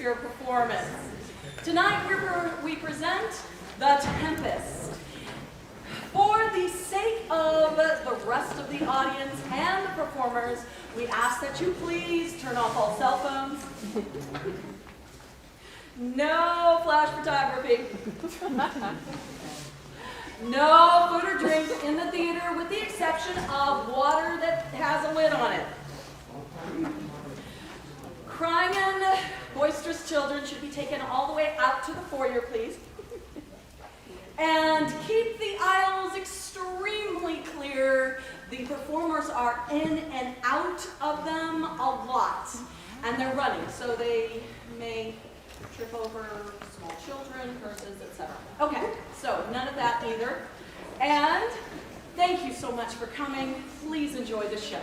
Shakespeare performance. Tonight we present The Tempest. For the sake of the rest of the audience and the performers, we ask that you please turn off all cell phones. No flash photography. No food or drink in the theater with the exception of water that has a lid on it. Crying and boisterous children should be taken all the way out to the foyer, please. And keep the aisles extremely clear. The performers are in and out of them a lot. And they're running, so they may trip over small children, persons, etc. Okay, so none of that either. And thank you so much for coming. Please enjoy the show.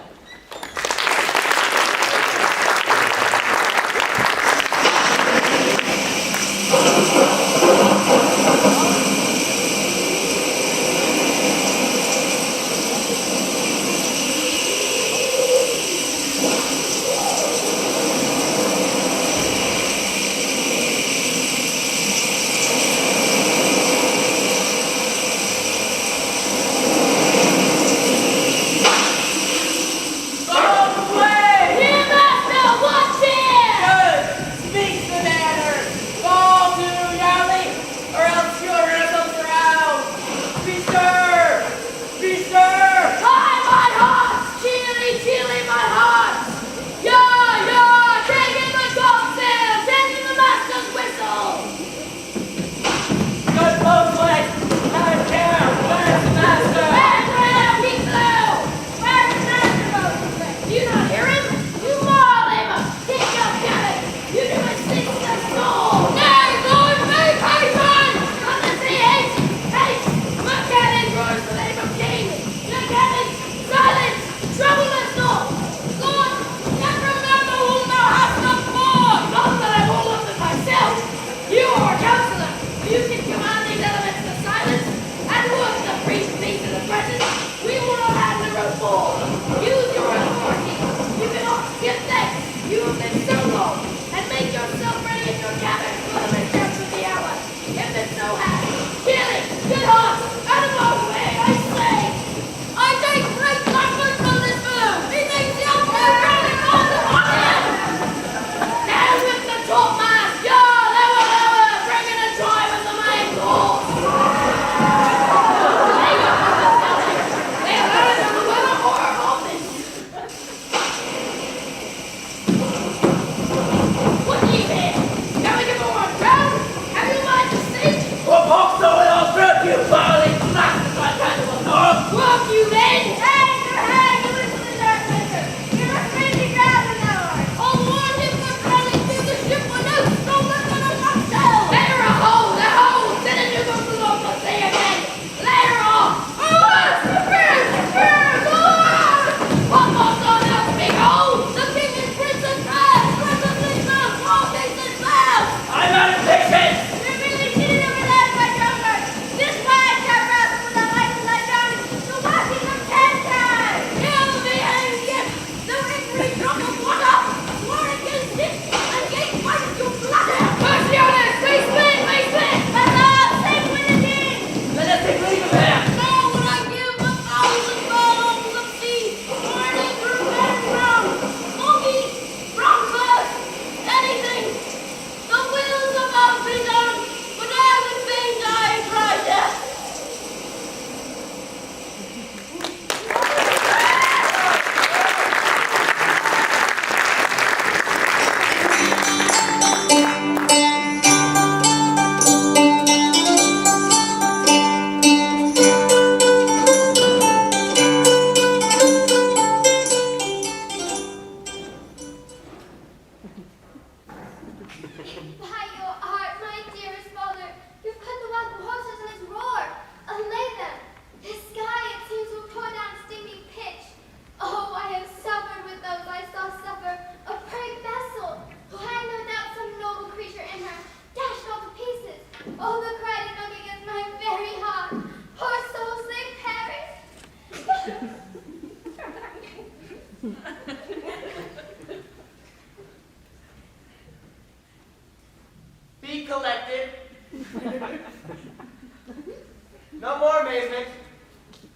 No more amazement.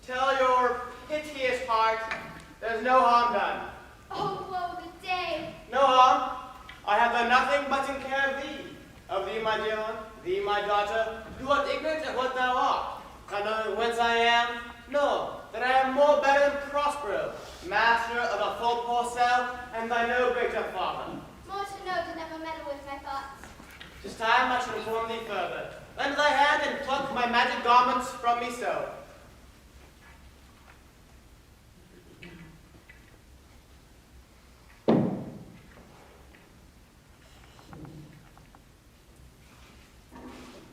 Tell your piteous heart there's no harm done. Oh, woe the day. No harm. I have done nothing but in care of thee, my dear one, thee, my daughter, who art ignorant of what thou art. I know whence I am. No, that I am more better than Prospero, master of a full Porcel, and thy no greater father. More to know to never meddle with my thoughts. 'Tis time I should inform thee further. Lend thy hand and pluck my magic garments from me so.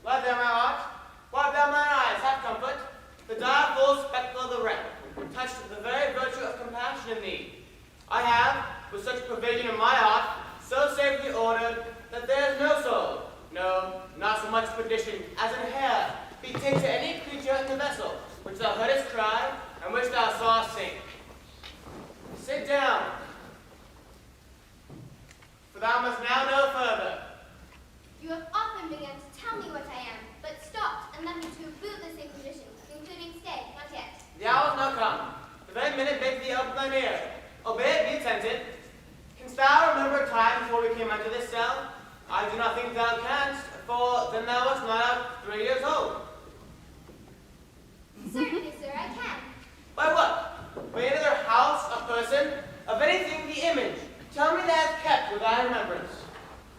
Wipe down my heart, wipe down mine eyes, have comfort. The direful spectre of the wreck, touched with the very virtue of compassion in thee. I have, with such provision in my heart, so safely ordered that there is no soul, no, not so much perdition as in hair, be taken to any creature in the vessel, which thou heardest cry, and which thou sawest sink. Sit down, for thou must now know further. You have often begun to tell me what I am, but stopped and left me to boot this inquisition, concluding stay, not yet. The hour is now come. The very minute bid thee open thine ear. Obey it, be attentive. Canst thou remember a time before we came unto this cell? I do not think thou canst, for then thou wast not out 3 years old. Certainly, sir, I can. By what? By either house, a person, of anything the image. Tell me that kept with thy remembrance.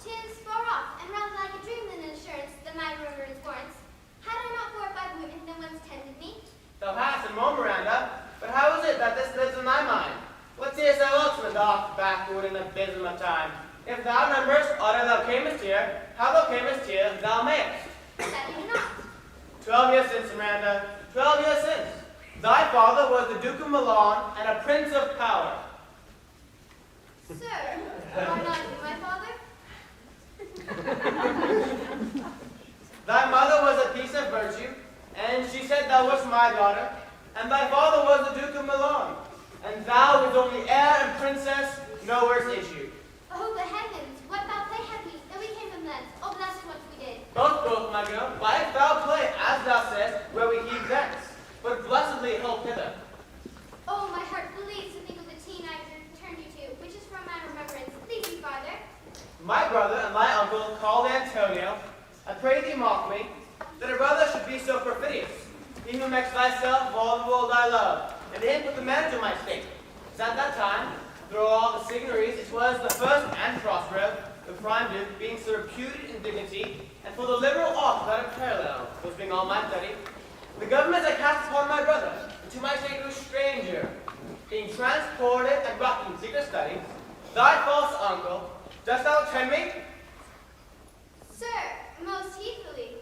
'Tis far off, and rather like a dream than an assurance that my remembrance warrants. Had I not 4 or 5 women that once tended me? Thou hast, and more, Miranda. But how is it that this lives in thy mind? What seest thou else in the dark, backward, and abysm of time? If thou rememberest aught thou camest here, how thou camest here, thou mayest. That I do not. 12 years since, Miranda, 12 years since. Thy father was the Duke of Milan and a prince of power. Sir, are not you my father? Thy mother was a piece of virtue, and she said thou wast my daughter, and thy father was the Duke of Milan, and thou his only heir and princess, nowhere's issue. Oh, the heavens, what foul play had we, that we came from thence? Oh, blessed what we did. Both, my girl, by foul play, as thou sayest, where we heave thence, but blessedly help hither. Oh, my heart bleeds to think of the teen I returned you to, which is from my remembrance. Lead me farther. My brother and my uncle, called Antonio, I pray thee mark me, that a brother should be so perfidious. He who makes thyself vulnerable thy love, and to him put the manage of my state. As at that time, through all the signories, it was the first and Prospero, the prime duke, being so reputed in dignity, and for the liberal art without a parallel, those being all my study, the government I cast upon my brother, and to my state was stranger, being transported and brought in secret studies, thy false uncle, dost thou attend me? Sir, most heedfully.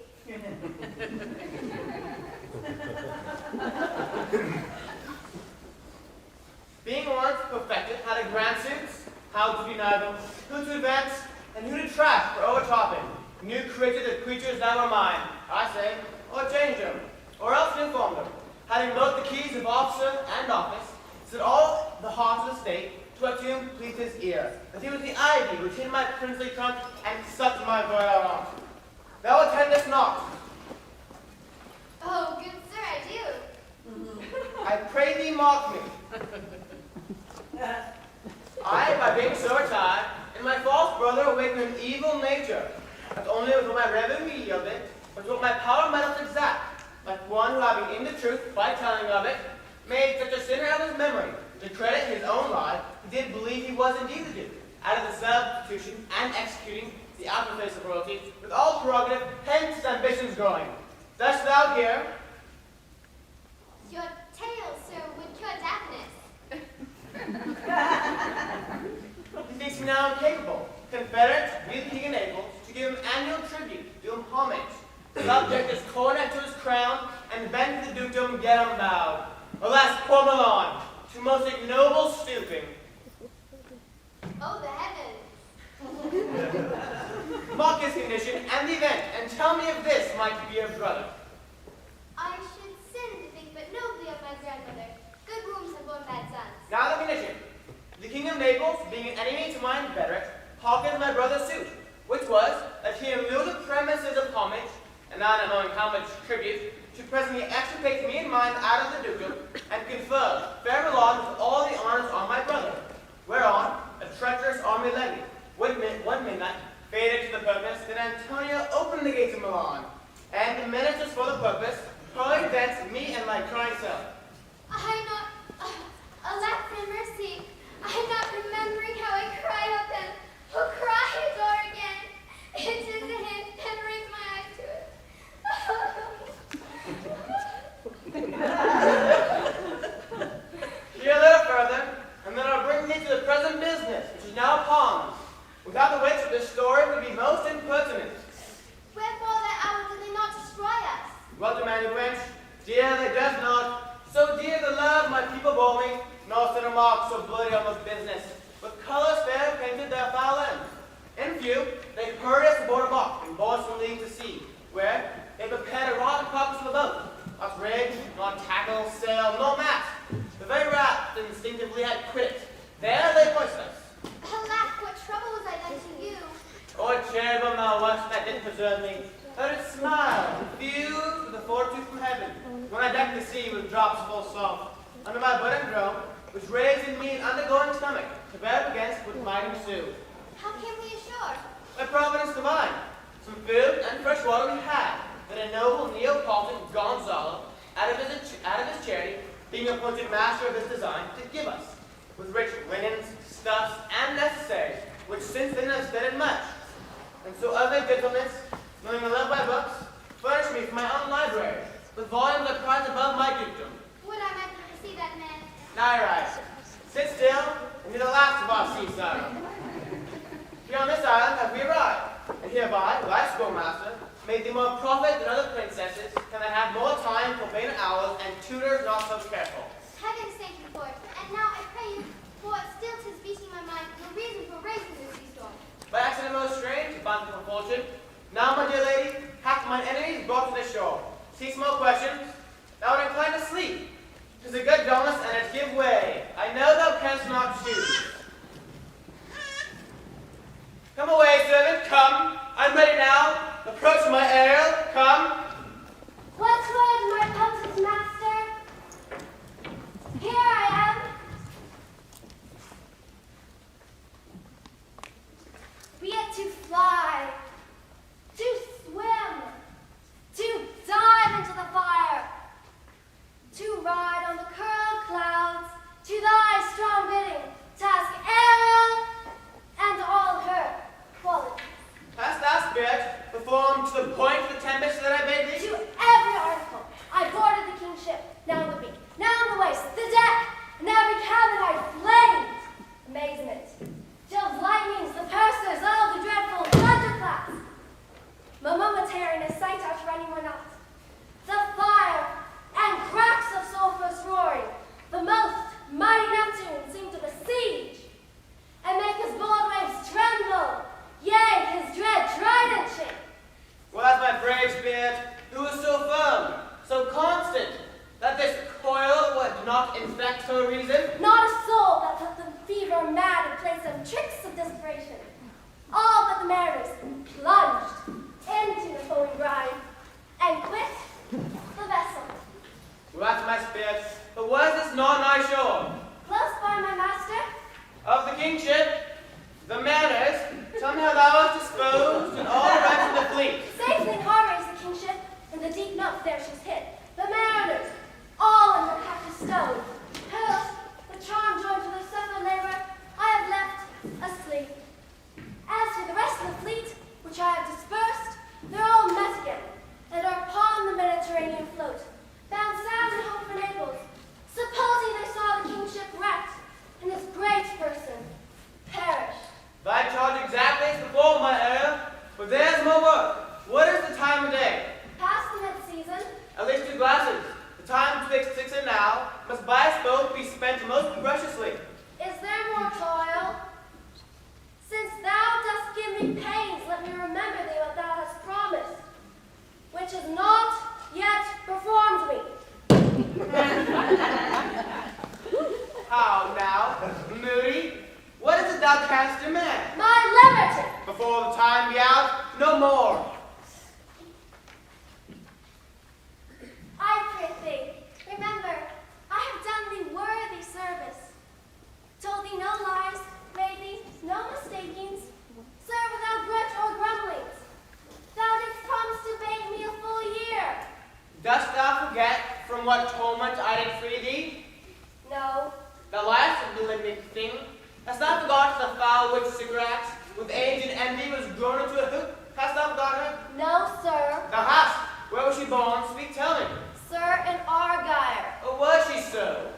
Being once perfected, had a grand suits, how to deny them, who to advance, and who to track for overtopping, new created the creatures that were mine, I say, or change them, or else to inform them, having both the keys of officer and office, set all the hearts of the state, to what tune pleased his ear, that he was the ivy which hid my princely trunk, and sucked my royal art. Thou attendest not. Oh, good sir, I do. I pray thee mark me. I, by being so retired, in my false brother awakened an evil nature, not only with what my revenue yielded, but what my power might not exact, like one who having in the truth, by telling of it, made such a sinner of his memory, to credit his own lie, he did believe he was indeed the Duke, out of the substitution and executing the outward face of royalty, with all prerogative, hence his ambitions growing. Dost thou hear? Your tale, sir, would cure deafness. He thinks me now incapable, confederate with the King of Naples, to give him annual tribute, do him homage, subject his coronet to his crown, and bend to the dukedom, get him bowed. Alas, poor Milan, to most ignoble stooping. Oh, the heavens. Mark his condition and the event, and tell me if this might be your brother. I should sin to think but nobly of my grandmother. Good wombs have borne bad sons. Now the condition. The King of Naples, being an enemy to my inveterate, hearkened my brother's suit, which was that he in lieu of premises of homage, and not knowing how much tribute, to presently extricate me and mine out of the dukedom, and confer fair belong with all the honors on my brother. Whereon a treacherous army led me. One midnight, fated to the purpose, that Antonio opened the gates of Milan, and the ministers for the purpose hurried thence me and my crying self. Alas, in mercy, I am not remembering how I cried out then. Oh, cry o'er again. It is a hint, and raise my eyes to it. Hear a little further, and then I'll bring thee to the present business, which is now upon us, without the which this story would be most impertinent. Wherefore that hour did they not destroy us? Well demanded, wench. Dear, they does not. So dear the love my people bore me, nor sin a mark so bloody on this business. With colors fair painted their foul ends. In few, they hurried us aboard a bark and bore us from league to sea, where they prepared a rod purpose for the boat. Us rig, nor tackle, sail, nor mast. The very raft instinctively had quit it. There they hoisted us. Alas, what trouble was I then to you? O cherubim thou wast that did preserve me, thou didst smile, confused with the fortitude from heaven, when I decked the sea with drops full soft, under my budding drone, which raised in me an undergoing stomach, to bear up against what might ensue. How came we ashore? By providence divine, some food and fresh water we had, that a noble Neapolitan Gonzalo, out of his charity, being appointed master of his design, did give us, with rich linens, stuffs, and necessaries, which since then have steaded much. And so other gentleness, knowing I love my books, furnished me from my own library, with volumes I prize above my dukedom. Would I might never see that man? Now rise, sit still, and be the last of our sea sorrow. Here on this island have we arrived, and hereby, thy schoolmaster, made thee more profit than other princesses, can they have more time for vain hours, and tutors not so careful. Heaven thank you for it. And now I pray you, for still 'tis beating my mind, the reason for raising this sea storm. By accident most strange, bountiful fortune. Now, my dear lady, hath mine enemies brought to the shore. Cease more questions. Thou art inclined to sleep. 'Tis a good dullness, and it give way. I know thou canst not choose. Come away, servant, come. I'm ready now. Approach my ale, come. What's word, my potent master? Here I am. Be it to fly, to swim, to dive into the fire, to ride on the curled clouds, to thy strong bidding, task Ariel and all her qualities. Hast thou, spirit, performed to the point of the tempest that I bade thee? To every article, I boarded the king's ship, now on the beak, now on the waist, the deck, and every cabin I flamed. Amazement. Jove's lightnings, the pursers, oh, the dreadful thunderclaps. My momentariness sight outrunning my not. The fire and cracks of sulphurous roaring, the most mighty Neptune seemed to besiege, and make his bold waves tremble, yea, his dread trident shake. Well, that's my brave spirit, who is so firm, so constant, that this coil would not infect her reason? Not a soul that took them fever mad and played some tricks of desperation. All but the mariners plunged into the foaming brine and quit the vessel. Well, that's my spirit, but was this not nigh shore? Close by, my master. Of the kingship, the manners, somehow thou art disposed, and all the rest of the fleet. Safe in harbor is the kingship, and the deep nook there she's hid. The mariners, all in their captive stowed. Whose, the charm joined to their several labor, I have left asleep. As to the rest of the fleet, which I have dispersed, they're all met again, and are upon the Mediterranean float, bound south and home for Naples, supposing they saw the kingship wrecked, and his great person perish. Thy charge exactly as before, my heir, but there's more work. What is the time of day? Past the mid-season, At least 2 glasses. The time betwixt 6 and now must by us both be spent most preciously. is there more toil? Since thou dost give me pains, let me remember thee what thou hast promised, which is not yet performed me. How now, moody? What is it thou canst demand? My liberty! Before the time be out, no more. I from what torment I did free thee? No. Thou liest, malignant thing. Hast thou forgot the foul witch Sycorax, with age and envy was grown into a hoop? Hast thou forgot her? No, sir. Thou hast. Where was she born? Speak, tell me. Sir, in Argyle. Or was she so?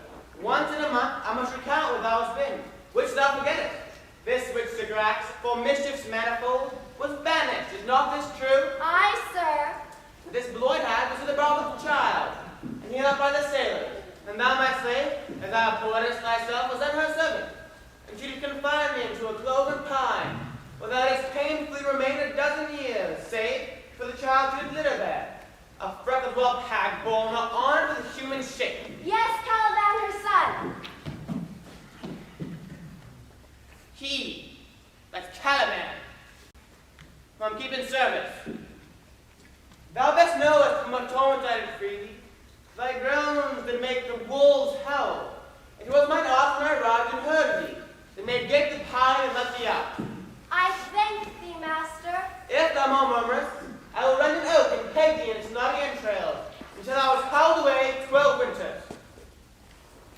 Once in a month I must recount where thou hast been, which thou forgettest. This witch Sycorax, for mischiefs manifold, was banished. Is not this true? Aye, sir. This blood hag was with a brother child, and healed up by the sailors. And thou, my slave, as thou poetest thyself, was then her servant. And she did confine me into a cloven pine, where thou didst painfully remain a dozen years, save for the child who did litter there. A freckled whelp hag born not on with a human shape. Yes, Caliban, her son. He, that's Caliban, who I'm keeping service. Thou best knowest from what torment I did free thee. Thy groans did make the wolves howl. It was mine oft when I arrived and heard thee, that made gape the pine and let thee out. I thank thee, master. If thou more murmurest, I will rend an oak and peg thee in its knotty entrails, until thou hast howled away 12 winters.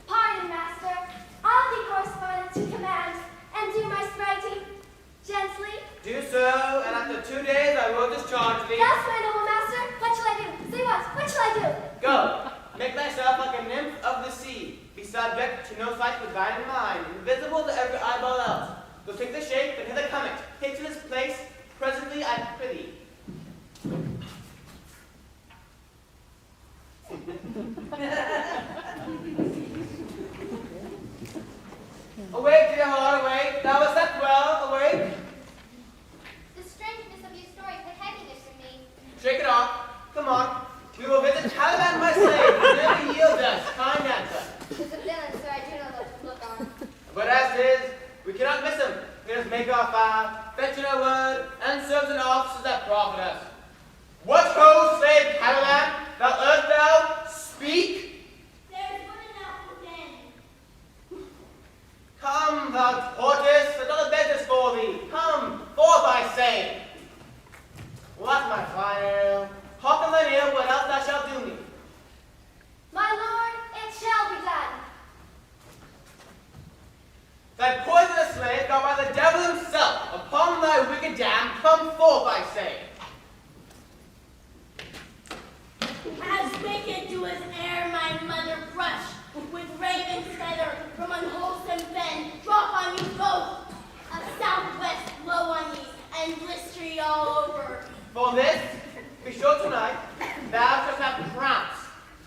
Pardon, master. I'll be correspondent to command, and do my sprighting gently. Do so, and after 2 days I will discharge thee. Yes, my noble master. What shall I do? Say what? What shall I do? Go, make thyself like a nymph of the sea. Be subject to no sight but thine and mine, invisible to every eyeball else. Go take the shape, and hither come it. Take to this place, presently I prithee. Awake, dear heart, awake. Thou hast slept well, awake. The strangeness of your story put heaviness in me. Shake it off. Come on. We will visit Caliban, my slave, who never yields us kind answer. Tis a villain, so I do not look on. But as it is, we cannot miss him. Let us make our vow, fetch in our word, and serve in offices that profit us. What ho, slave Caliban? Thou art thou? Speak. There is one enough within. Come, thou tortoise, another bed is for thee. Come, forth I say. What, my fire? Hearken thine ear, what else thou shalt do me. My lord, it shall be done. Thy poisonous slave, got by the devil himself, upon thy wicked dam, come forth, I say. As wicked do as ere my mother brush, with raven's feather from unwholesome fen, drop on you both, a southwest blow on ye, and blister ye all over. For this, be sure tonight, thou shalt have cramps,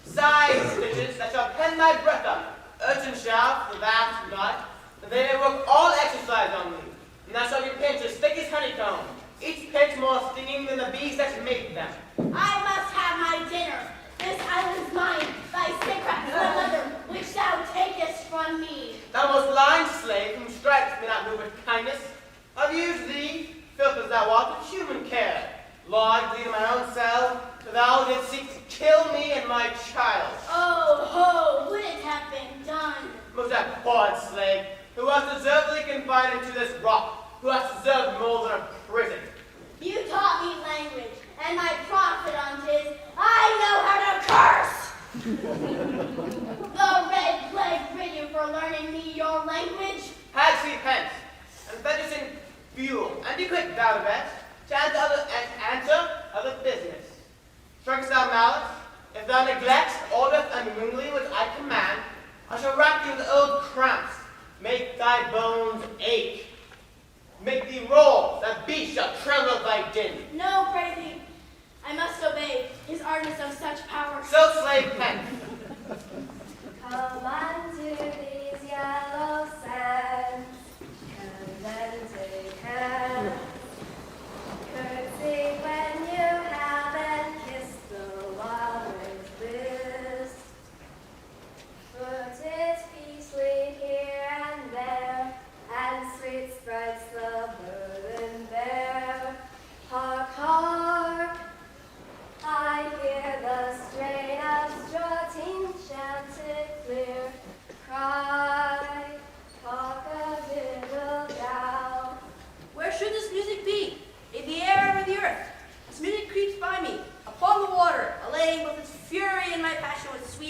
side stitches that shall pen thy breath up, urchin shall, for that tonight, that they may work all exercise on thee, and thou shalt be pinched as thick as honeycomb, each pinch more stinging than the bees that make them. I must have my dinner. This island's mine, thy Sycorax, my mother, which thou takest from me. Thou most lying slave, whom stripes may not move with kindness, I've used thee, filth as thou art, with human care, lodged thee in my own cell, till thou didst seek to kill me and my child. Oh, ho, would it have been done? Most abhorred slave, who hast deservedly confined into this rock, who hast deserved more than a prison. You taught me language, and my profit on 'tis, I know how to curse! The red plague rid you for learning me your language. Had she pence, and fed us in fuel, and be quick thou to best, to answer other business. Strikest thou malice, if thou neglects order unwillingly which I command, I shall rack thee with old cramps, make thy bones ache, make thee roar, that beast shall tremble at thy din. No, pray thee. I must obey. His art is of such power. So slave pence. Come unto these yellow sands, and then take hands. Curtsy when you have and kiss the water's bliss.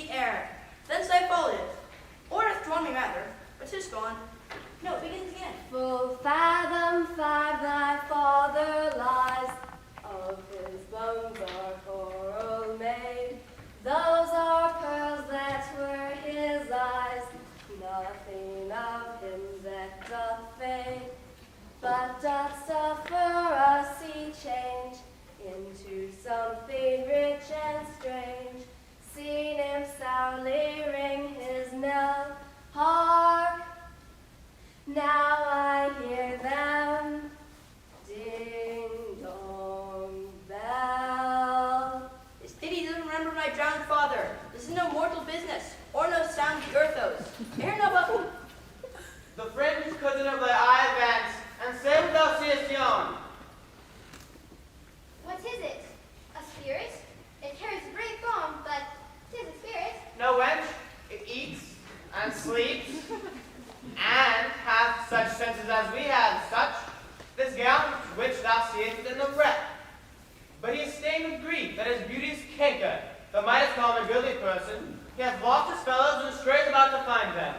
the air. Thence I followed it. Or hath drawn me rather, but 'tis gone. No, it begins again. Full fathom 5 thy father lies, of his bones are coral made. Those are pearls that were his eyes, nothing of him that doth fade, but doth suffer us he change into something rich and strange. Seen him soundly ring his knell, hark! Now I hear them, ding dong bell. This pity doesn't remember my drowned father. This is no mortal business, or no sound Gerthos. Hear no bubble. The French cousin of thy eye advance, and say what thou seest yon. What is it? A spirit? It carries a great bomb, but 'tis a spirit. No wench, it eats and sleeps, and hath such senses as we have, such, this gown which thou seest within the breath. But he is stained with grief that his beauty's canker. Thou mightest call him a goodly person. He hath lost his fellows and strays about to find them.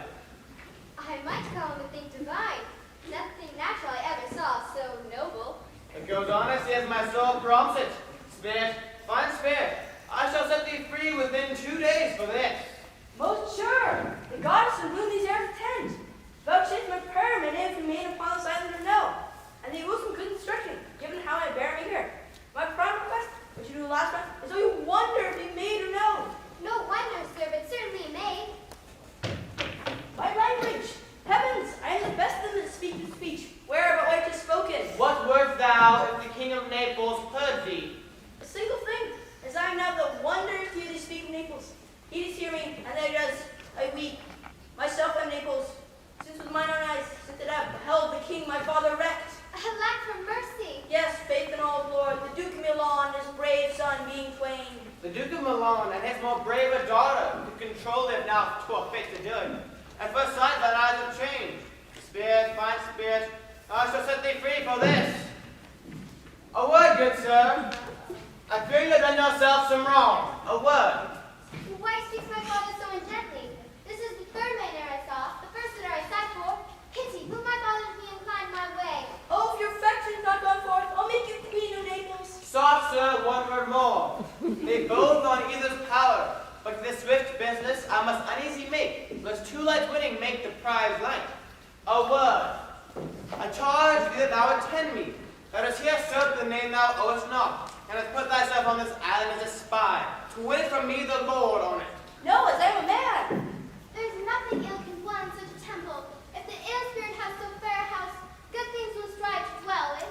I might call him a thing divine. Nothing natural I ever saw so noble. It goes on as as my soul prompts it. Spirit, fine spirit, I shall set thee free within 2 days for this. Most sure, the goddess and moon these airs attend. Vouchsafe my prayer, my name remain upon this island of no, and thee will some good instruction, given how I bear me here. My prime request, which you do last month, is though you wonder if he made or no. No wonder, sir, but certainly a maid. My language, heavens, I am the best of them that speak the speech, where but what 'tis spoken. What wert thou if the king of Naples heard thee? A single thing, as I am now the wonder to hear thee speak of Naples. He does hear me, and there does, I weep. Myself am Naples, since with mine own eyes, since that I have beheld the king my father wrecked. Alack for mercy. Yes, faith in all Lord, the Duke of Milan, his brave son being twain. The Duke of Milan and his more braver daughter, who control them now to a fit to do it. At first sight thine eyes have changed. Spirit, fine spirit, I shall set thee free for this. A word, good sir. I fear you have done yourself some wrong. A word. Why speaks my father so ungently? This is the third manner I saw, the first that I sighed for. Pity, will my father be inclined my way? Oh, if your affection is not gone forth, I'll make you queen of Naples. Soft, sir, one word more. They both on either's power, but this swift business I must uneasy make, lest too light winning make the prize light. A word. I charge thee that thou attend me. Thou dost here serve the name thou owest not, and hast put thyself on this island as a spy, to win from me the lord on it. No, as I am a man. There's nothing ill can dwell in such a temple. If the ill spirit has so fair a house, good things will strive to dwell in.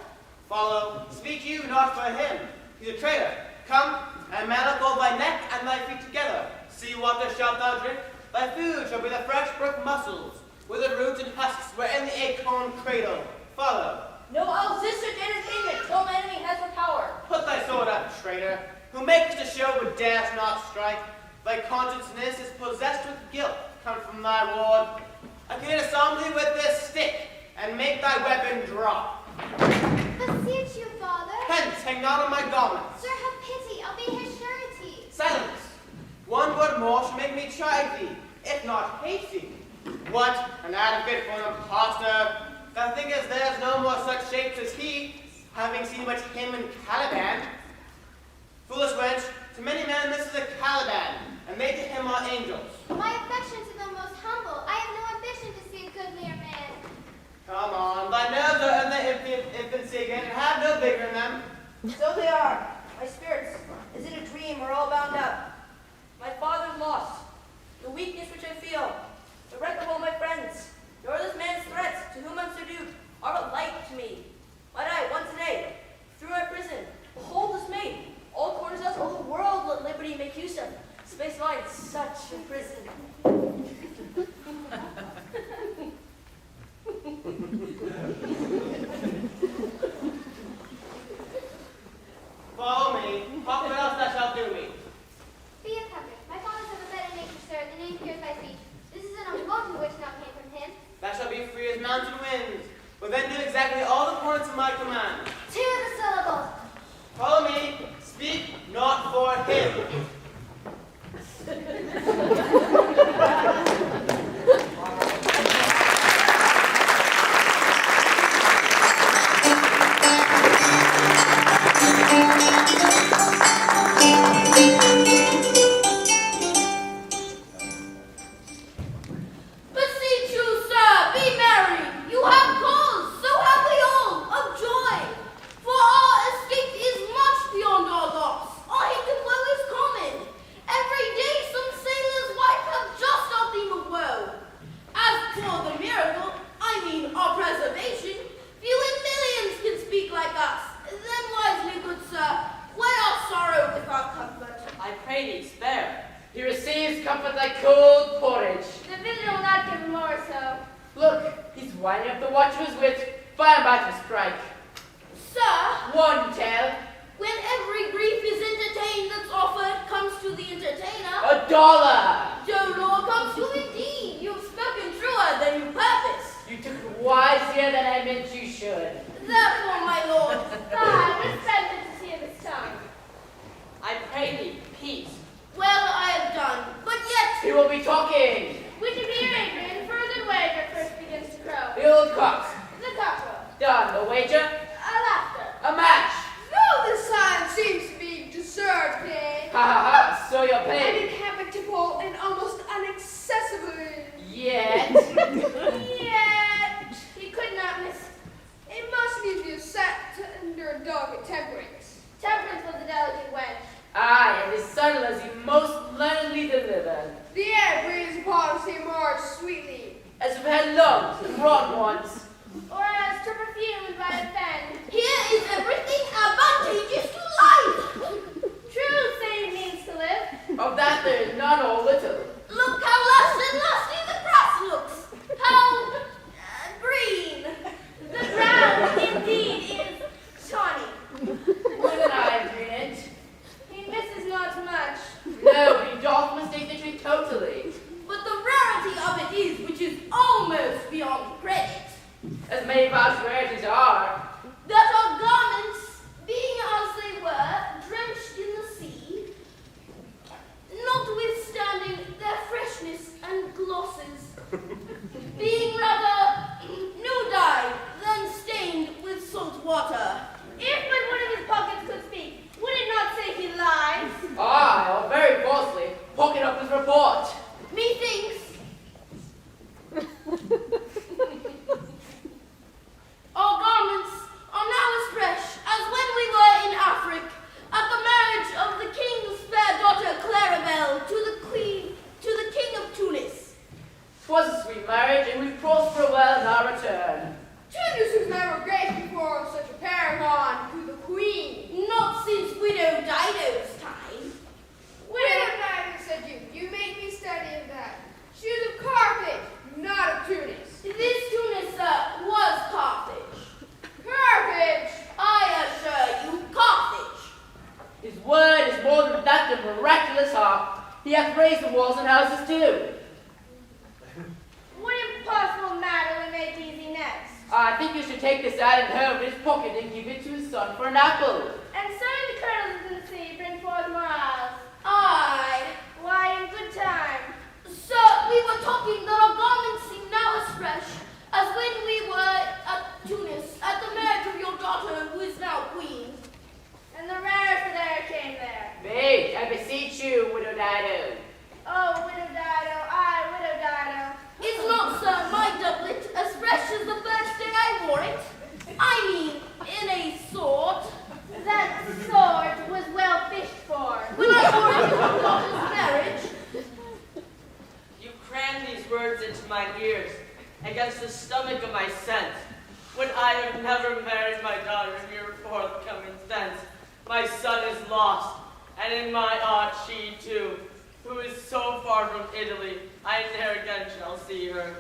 Follow, speak you not for him. He's a traitor. Come, and manacle thy neck and thy feet together. Sea water shalt thou drink. Thy food shall be the fresh brook mussels, with the roots and husks wherein the acorn cradle. Follow. No, I'll resist such entertainment till my enemy has the power. Put thy sword up, traitor, who makest a show but darest not strike. Thy consciousness is possessed with guilt, come from thy ward. I can disarm thee with this stick, and make thy weapon drop. Beseech you, father. Hence, hang not on my garments. Sir, have pity, I'll be his surety. Silence. One word more shall make me chide thee, if not hate thee. What, an advocate for an impostor? Thou thinkest there's no more such shapes as he, having seen but him in Caliban. Foolish wench, to many men this is a Caliban, and they to him are angels. My affection to the most humble. I have no ambition to see a goodlier man. Come on, thy nerves are in their infancy again, and have no vigor in them. So they are. My spirits, as in a dream, are all bound up. My father's loss, the weakness which I feel, the wreck of all my friends, nor this man's threats, to whom I'm subdued, are but light to me. Might I, once a day, through my prison, behold this maid, all corners else, all the world let liberty make use of, space wide such a prison. Follow me, talk what else thou shalt do me. Be of comfort. My father's of a better nature, sir, than any hears by speech. This is an unwelcome wish now came from him. Thou shalt be free as mountain winds, but then do exactly all the points of my command. To the syllables. Follow me, speak not for him. comfort like cold porridge. The visitor will not give more so. Look, he's winding up the watch of his wit. Fire about to strike. Sir, One tell. when every grief is entertained that's offered comes to the entertainer, $1. so law comes to indeed. You've spoken truer than you purposed. You took it wisier than I meant you should. Therefore, my lord, I respect the sea of his tongue. I pray thee, peace. Well, I have done, but yet, He will be talking. we should be Adrian, further wager first begins to crow. The old cock. The cockerel, Done. The wager. a laughter. A match. No, this sign seems to be deserved, Ha ha ha. So you're and paid. inhabitable and almost inaccessible. Yet. Yet, He could not miss. it must be the set under dogged temperance. Temperance was a delicate wench. Aye, and his son-in-law he most learnedly delivered. The air breathes upon us here more sweetly. As we've had lungs and wrought ones. Or as to perfumed by a fen. Here is everything advantageous to life. True, same means to live. Of that there is none or little. Look how lush and lusty the grass looks. How green. The ground indeed is tawny. With an eye green it. He misses not much. No, he doth mistake the tree totally. But the rarity of it is which is almost beyond credit. As many vast rarities are. That our garments, being as they were, drenched in the sea, notwithstanding their freshness and glosses, being rather new dyed than stained with salt water. If but one of his pockets could speak, would it not say he lies? Aye, or very falsely, pocket up his report. Methinks our garments are now as fresh as when we were in Africa at the marriage of the king's fair daughter Clarabelle to the king of Tunis. 'Twas a sweet marriage, and we prosper well in our return. Tunis was never graced before such a paragon to the queen. Not since widow Dido's time. Widow Dido, said you. You make me study of that. She was of Carthage, not of Tunis. This Tunis, sir, was Carthage. Carthage! I assure you, Carthage. His word is more than that of miraculous harp. He hath raised the walls and houses too. What impossible matter we make easy next? I think you should take this island home in his pocket and give it to his son for an apple. And sowing the kernels in the sea bring forth morals. Aye. Why, in good time. Sir, we were talking that our garments seem now as fresh as when we were at Tunis at the marriage of your daughter, who is now queen. And the rarest of air came there. Wait, I beseech you, widow Dido. Oh, widow Dido, aye, widow Dido. Is not, sir, my doublet as fresh as the first day I wore it? I mean, in a sort. That sort was well fished for. When I wore it to your daughter's marriage. You cram these words into my ears, against the stomach of my sense, when I have never married my daughter here forthcoming thence. My son is lost, and in my heart she too, who is so far from Italy, I ne'er again shall see her.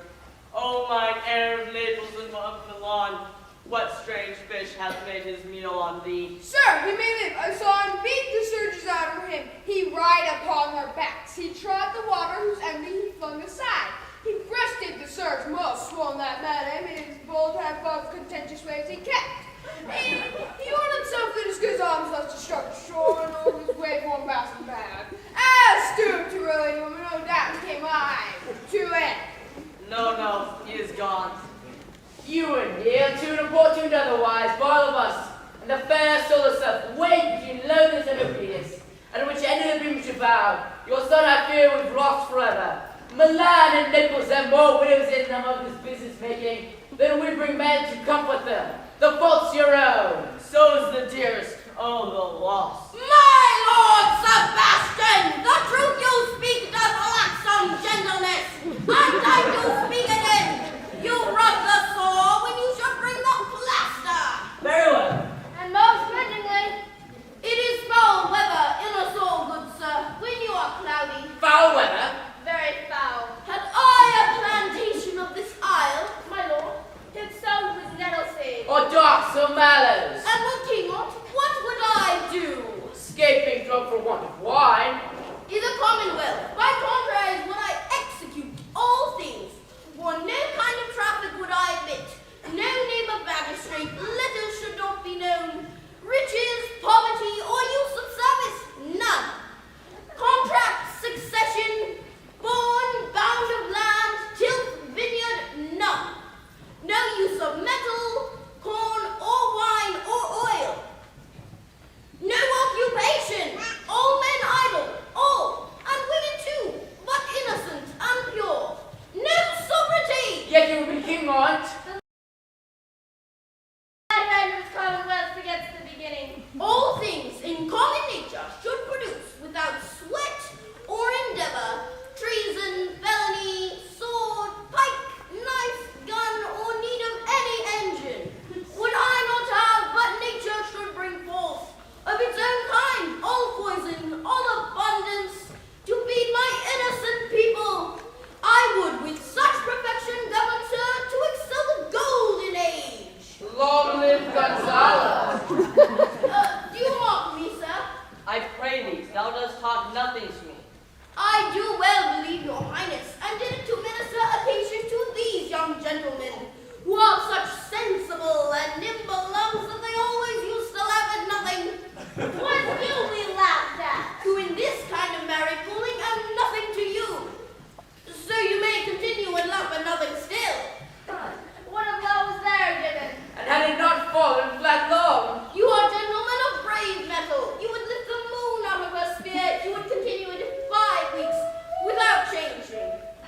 O mine heir of Naples and of Milan, what strange fish hath made his meal on thee? Sir, he may live. I saw him beat the surges out of him. He ride upon their backs. He trod the water whose envy he flung aside. He breasted the surge most swollen that met him, and his bold half above contentious waves he kept. He ordered himself that his good arms thus to struck shore and over his wave worn basket bag. As stooped to ruin him, no doubt came I to it. No, he is gone. You and Neil, too importuned otherwise, by all of us, and the fair soul herself, weighed between loneliness and obedience, and which any of them should bow. Your son, I fear, we've lost forever. Milan and Naples have more widows in them of this business making than we bring men to comfort them. The fault's your own. So is the dearest, oh, the lost. My Lord Sebastian, the truth you speak does lack some gentleness. And I do speak again. You rub the sore when you should bring the plaster. Very well. And most fittingly, it is foul weather in us all, good sir, when you are cloudy. Foul weather?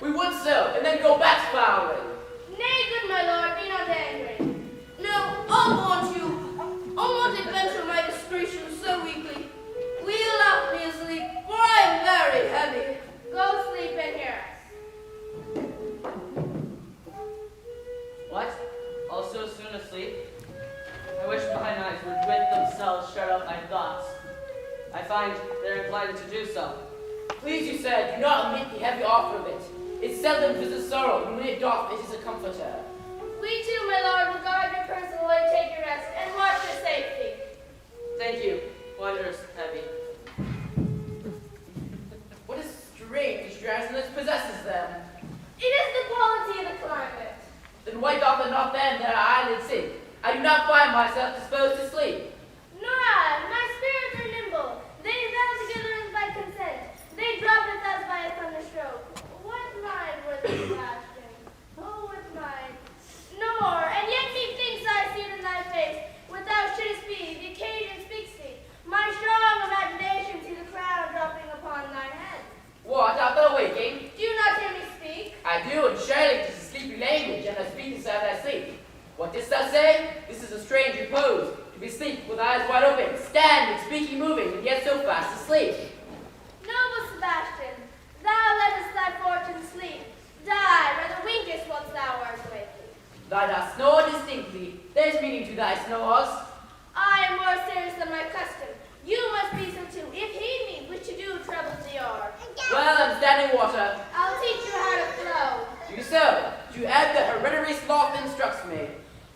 We would so, and then go back fouling. Nay, good my lord, be not angry. No, I won't adventure my discretion so weakly. Will you lock me asleep, for I am very heavy. Go sleep and hear us. What? Also soon asleep? I wish mine eyes would with themselves shut up my thoughts. I find they're inclined to do so. Please, you said, do not omit the heavy offer of it. It seldom visits sorrow, and when it doth, it is a comforter. We too, my lord, will guard your person while you take your rest, and watch your safety. Thank you, wondrous heavy. What a strange drowsiness possesses them. It is the quality of the climate. Then why doth it not then their eyelids sink? I do not find myself disposed to sleep. Nor I. My spirits are nimble. They vow together as by consent. They drop it as by a thunderstroke. What mind was it, Sebastian? Oh, what mind? No more, and yet methinks I see it in thy face. What thou shouldest be, the occasion speaks thee. My strong imagination sees a crown dropping upon thine head. What, art thou waking? Do you not hear me speak? I do, and surely 'tis a sleepy language, and I speak inside thy sleep. What didst thou say? This is a strange repose, to be asleep with eyes wide open, standing, speaking, moving, and yet so fast asleep. Noble Sebastian, thou lettest thy fortune sleep. Die, rather winkest whilst thou art waking. Thou dost snore distinctly. There's meaning to thy snores. I am more serious than my custom. You must be so too. If heed me, which to do troubles the hour. Well, I'm standing water. I'll teach you how to flow. Do so. To add the hereditary sloth instructs me.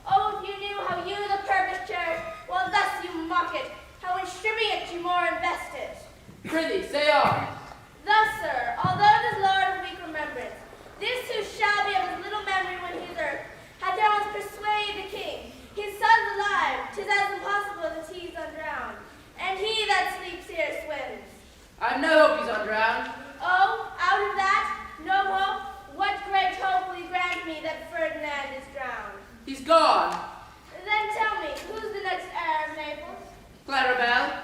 Oh, if you knew how you the purpose cherish, while thus you mock it, how in stripping it you more invest it. Prithee, say on. Thus, sir, although it is Lord of weak remembrance, this who shall be of his little memory when he's earth, hath once persuaded the king, his son's alive, 'tis as impossible as he's undrowned, and he that sleeps here swims. I've no hope he's undrowned. Oh, out of that, no hope, what great hope will you grant me that Ferdinand is drowned? He's gone. Then tell me, who's the next heir of Naples? Clarabelle.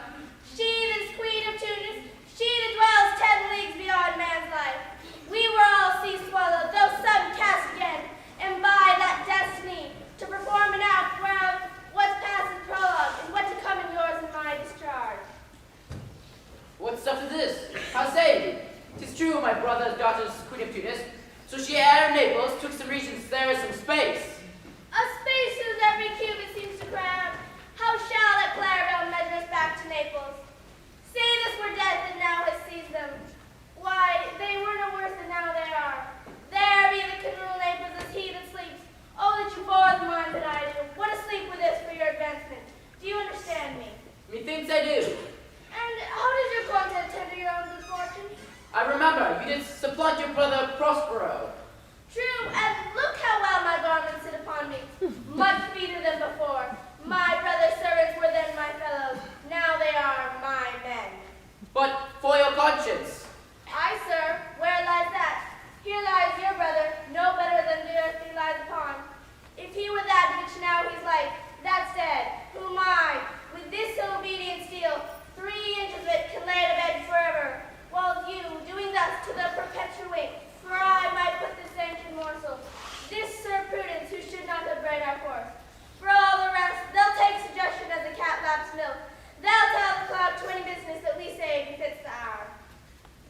She that's queen of Tunis, she that dwells 10 leagues beyond man's life. We were all sea swallowed, though some cast again, and by that destiny, to perform an act whereof what's past is prologue, and what to come in yours and my discharge. What stuff is this? How say ye? 'Tis true my brother's daughter's queen of Tunis, so she heir of Naples took some regions there is some space. A space whose every cubit seems to crowd. How shall that Clarabelle measure us back to Naples? Say this were death that now has seized them. Why, they were no worse than now they are. There be the canoe Naples as he that sleeps. Oh, that you bore the mind that I do. What a sleep with this for your advancement. Do you understand me? Methinks I do. And how does your content tender your own good fortune? I remember, you did supplant your brother Prospero. True, and look how well my garments sit upon me. Much feeder than before. My brother's servants were then my fellows. Now they are my men. But for your conscience. Aye, sir. Where lies that? Here lies your brother, no better than the earth he lies upon. If he were that which now he's like, that's dead, whom I, with this obedient steel, 3 inches of it can lay to bed forever, while you, doing thus to the perpetuate, for I might put this ancient morsel, this Sir Prudence, who should not have bred our course. For all the rest, they'll take suggestion as a cat laps milk. They'll tell the cloud 20 business that we say befits the hour.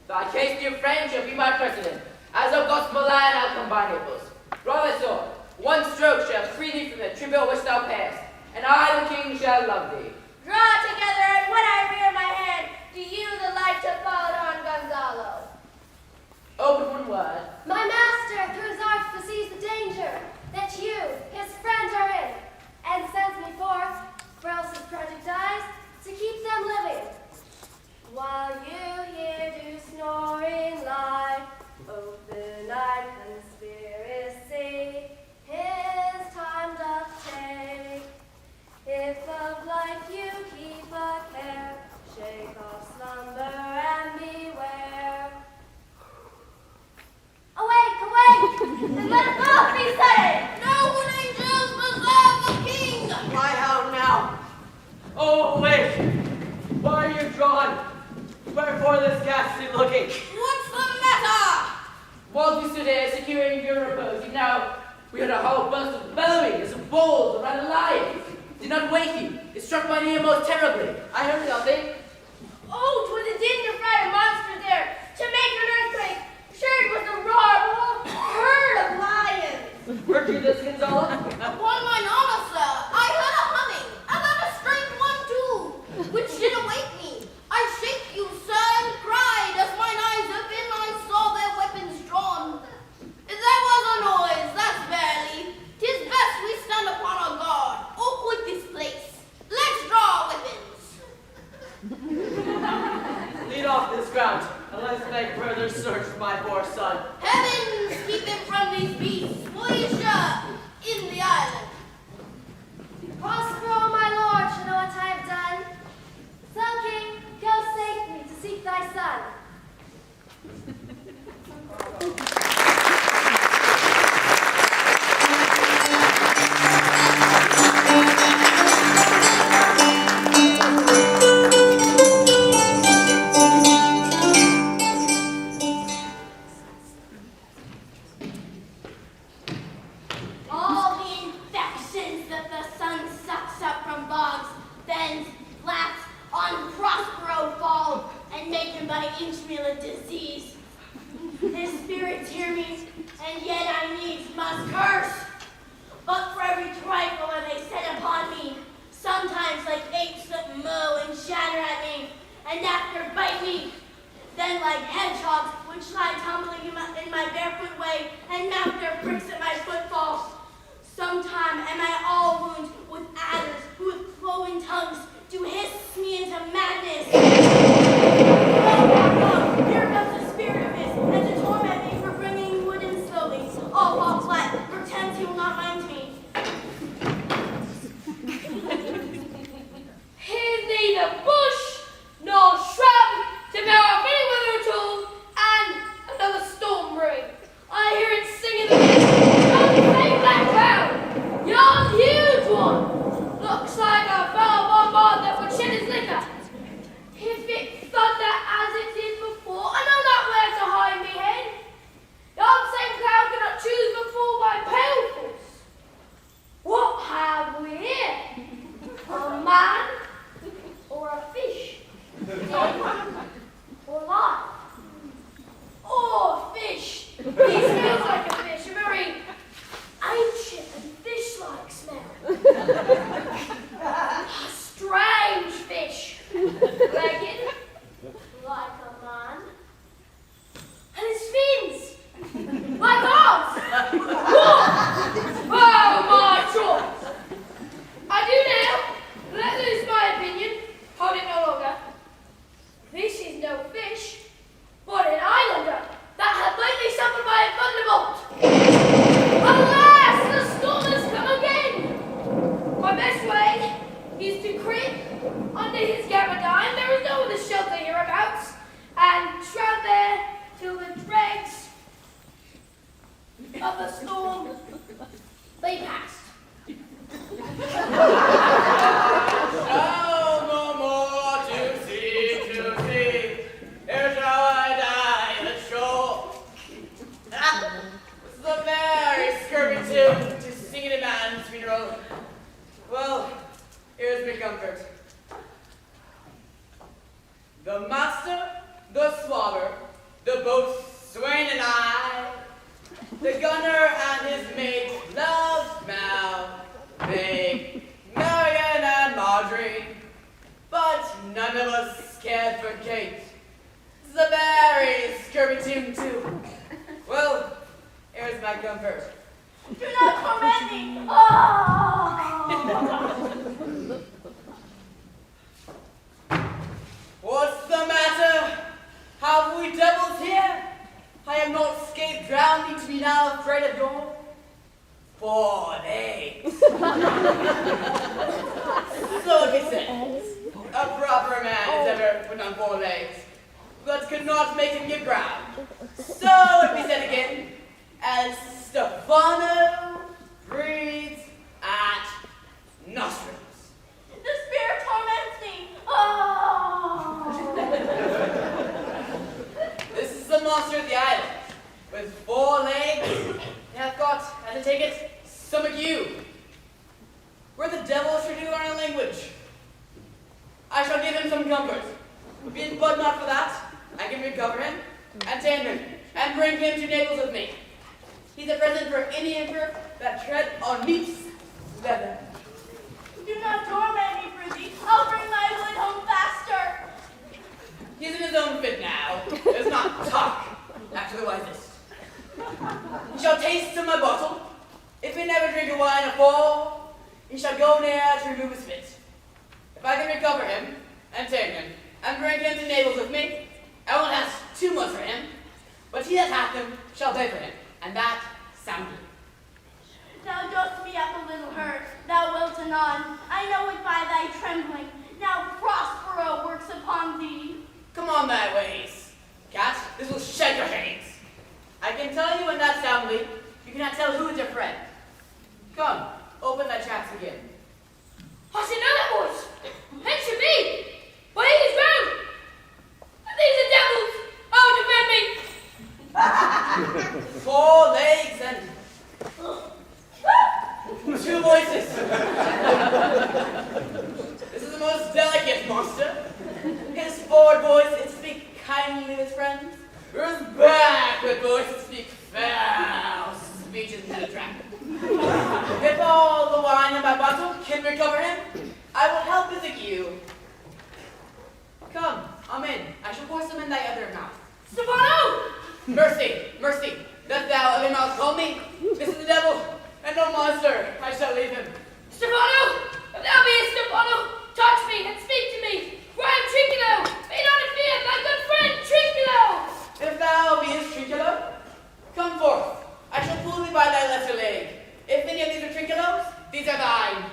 Thy case, dear friend, shall be my precedent. As of gospel line, I'll combine Naples. Draw thy sword. One stroke shall free thee from the tribute which thou payest, and I, the king, shall love thee. Draw together, and when I rear my hand, do you the light to fall on Gonzalo? Open one word. My master, through his arts, foresees the danger that you, his friends, are in, and sends me forth, for else his project dies, to keep them living. While you here do snoring lie, open-eyed conspiracy, his time doth take. If of life you keep a care, shake off slumber and beware. Awake, awake, and let us both be saved. No good angels preserve the king! Lie out now. Oh, wait. Why are you drawn? Wherefore this ghastly looking? What's the matter? While we stood curing your reposing. Now, we heard a hollow burst of bellowing as of bulls around a lion. Did not wake you. It struck my ear most terribly. I heard nothing. Oh, 'twas a din to fright a monster there, to make an earthquake. Sure, it was the roar of a whole herd of lions. Heard you this, Gonzalo? Upon mine honor, sir, I heard a humming, and then a strange one too, which did awake me. I shake you, sir, and cried, as mine eyes opened, I saw their weapons drawn. There was a noise, that's barely. 'Tis best we stand upon our guard, or quit this place. Let's draw our weapons. Lead off this ground, and let's make further search for my poor son. Heavens, keep him from these beasts, voyager, in the island. Prospero, my lord, should know what I have done. Son King, go safely to seek thy son. All the infections that the sun sucks up from bogs, fens, flats, on Prospero fall, and make him by inchmeal a disease. His spirits hear me, and yet I needs must curse. But for every trifle that they set upon me, sometimes like apes that mow and shatter at me, and after bite me, then like hedgehogs which lie tumbling in my barefoot way, and mount their pricks at my footfalls. Sometime am I all wound with adders who with cloven tongues do hiss me into madness. Lo, here comes the spirit of his, and to torment me for bringing wood in slowly. All fall flat, pretends he will not mind me. He's neither bush nor shrub to bear off any weather at all, and another storm brewing. I hear it singing the same black cloud, yon huge one. Looks like a foul bombard that would shed his liquor. If it thunder as it did before, I know not where to hide me head. Yon same cloud cannot choose but fall by pale force. What have we here? A man or a fish? Dead or alive? Oh, fish! He smells like a fish, a very ancient and fish-like smell. A strange fish, legged like a man, and his fins like arms. Oh, my choice! I do now let loose my opinion, hold it no longer. This is no fish, but an islander that had lately suffered by a thunderbolt. Alas, the storm has come again. My best way is to creep under his gabardine. There is no other shelter hereabouts, and shroud there till the dregs of the storm they passed. No more to see. Here shall I die in the shore. This is a very scurvy tune to sing at a man's funeral. Well, here's my comfort. The master, the swabber, the boatswain and I, the gunner and his mate, loved Mal, Meg, Marian and Marjorie, but none of us cared for Kate. This is a very scurvy tune too. Well, here's my comfort. Do not torment me. What's the matter? Have we devils here? I am not escaped drowning to be now afraid of dawn. 4 days. So it says, a proper man is ever put on 4 legs, but could not make him give ground. So it be said again, as Stefano breathes at nostrils. The spirit torments me. This is the monster of the island, with 4 legs I take it, some of you. Where the devil should you learn a language? I shall give him some comfort. But not for that, I can recover him, and tame him, and bring him to Naples with me. He's a present for any emperor that tread on meat's leather. Do not torment me, Frizzy. I'll bring my wood home faster. He's in his own fit now. Does not talk after the wisest. He shall taste of my bottle. If he never drink a wine afore, he shall go near to remove his fit. If I can recover him, and tame him, and bring him to Naples with me, I won't ask too much for him, but he that hath him shall pay for him, and that soundly. Thou dost me up a little hurt, thou wilt anon. I know it by thy trembling. Now Prospero works upon thee. Come on thy ways, cat, this will shake your hands. I can tell you in that soundly, you cannot tell who is your friend. Come, open thy chaps again. I should know that voice. It should be. But he is drowned. These are devils. Oh, defend me. 4 legs and 2 voices. This is the most delicate monster. His forward voice is speak kindly with friends. His backward voice is speak foul speeches to the trap. If all the wine in my bottle can recover him, I will help visit you. Come, amen. I shall pour some in thy other mouth. Stefano! Mercy, mercy, dost thou of your mouth call me? This is the devil, and no monster. I shall leave him. Stefano! If thou beest Stefano, touch me and speak to me. For I am Trinculo. Be not afeard, thy good friend Trinculo. If thou beest Trinculo, come forth. I shall pull thee by thy lesser leg. If any of these are Trinculos, these are thine.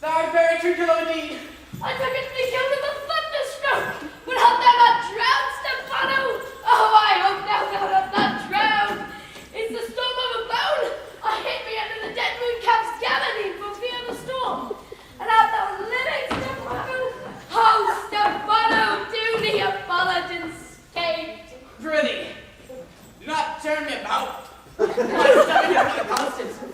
Thou art very Trinculo indeed. I took it to be killed with a thunderstroke. Would help thou not drown, Stefano? Oh, I hope thou wilt not drown. It's the storm overblown. I hid me under the dead moon cap's gabardine for fear of the storm. And art thou living, Stefano? Oh, Stefano, do the effulgence escape. Prithee, do not turn me about. My stomach is not constant. Speak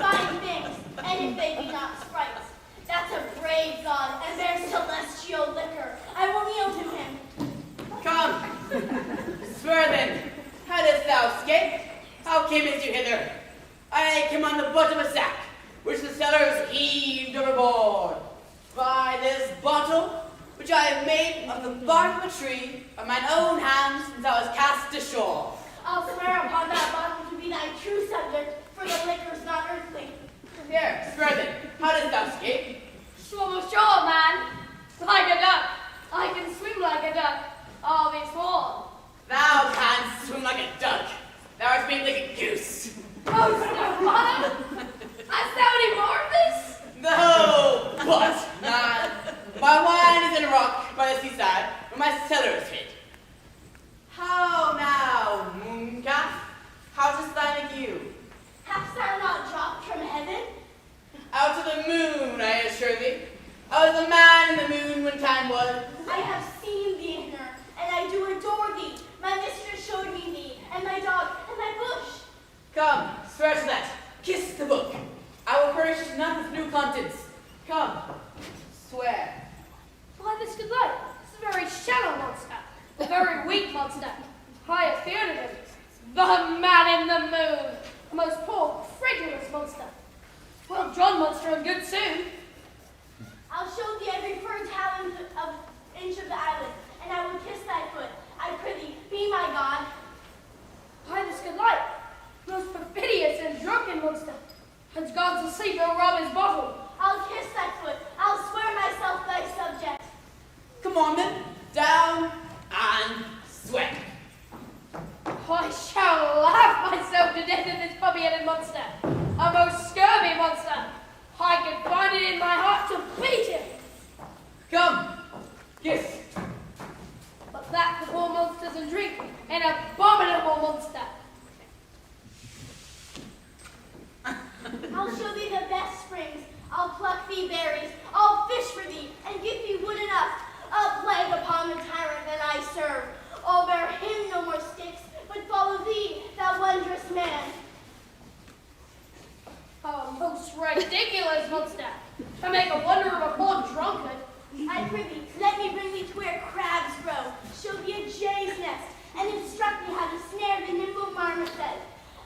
fine things, and if they be not sprites. That's a brave god, and bears celestial liquor. I will kneel to him. Come, swear then, how didst thou escape? How camest you hither? I came on the butt of a sack, which the sailors heaved overboard. By this bottle, which I have made of the bark of a tree, of mine own hands, since I was cast ashore. I'll swear upon that bottle to be thy true subject, for the liquor's not earthly. Here, swear then, how didst thou escape? Swim ashore, man. Like a duck. I can swim like a duck. I'll be sworn. Thou canst swim like a duck. Thou art made like a goose. Oh, Stefano! Hast thou any more of this? No, but man, my wine is in a rock by the seaside, where my cellar is hid. How now, mooncalf? How dost thine ague? Hast thou not dropped from heaven? Out of the moon, I assure thee. I was a man in the moon when time was. I have seen thee in her, and I do adore thee. My mistress showed me thee, and my dog, and my bush. Come, swear to that. Kiss the book. I will furnish none with new contents. Come, swear. Why, this good light. It's a very shallow monster. A very weak monster. I have feared of him. The man in the moon. A most poor, credulous monster. Well drawn monster and good soon. I'll show thee every furrowed talent of inch of the island, and I will kiss thy foot. I prithee, be my god. Why, this good light. Most perfidious and drunken monster. As gods asleep, he'll rob his bottle. I'll kiss thy foot. I'll swear myself thy subject. Come on then, down and swear. I shall laugh myself to death at this puppy-headed monster. A most scurvy monster. I can find it in my heart to beat him. Come, kiss. But that the poor monsters and drink, an abominable monster. I'll show thee the best springs. I'll pluck thee berries. I'll fish for thee, and give thee wood enough. A plague upon the tyrant that I serve. I'll bear him no more sticks, but fall to make a wonder of a full drunkard. I prithee, let me bring thee to where crabs grow, show thee a jay's nest, and instruct thee how to snare the nimble marmoset.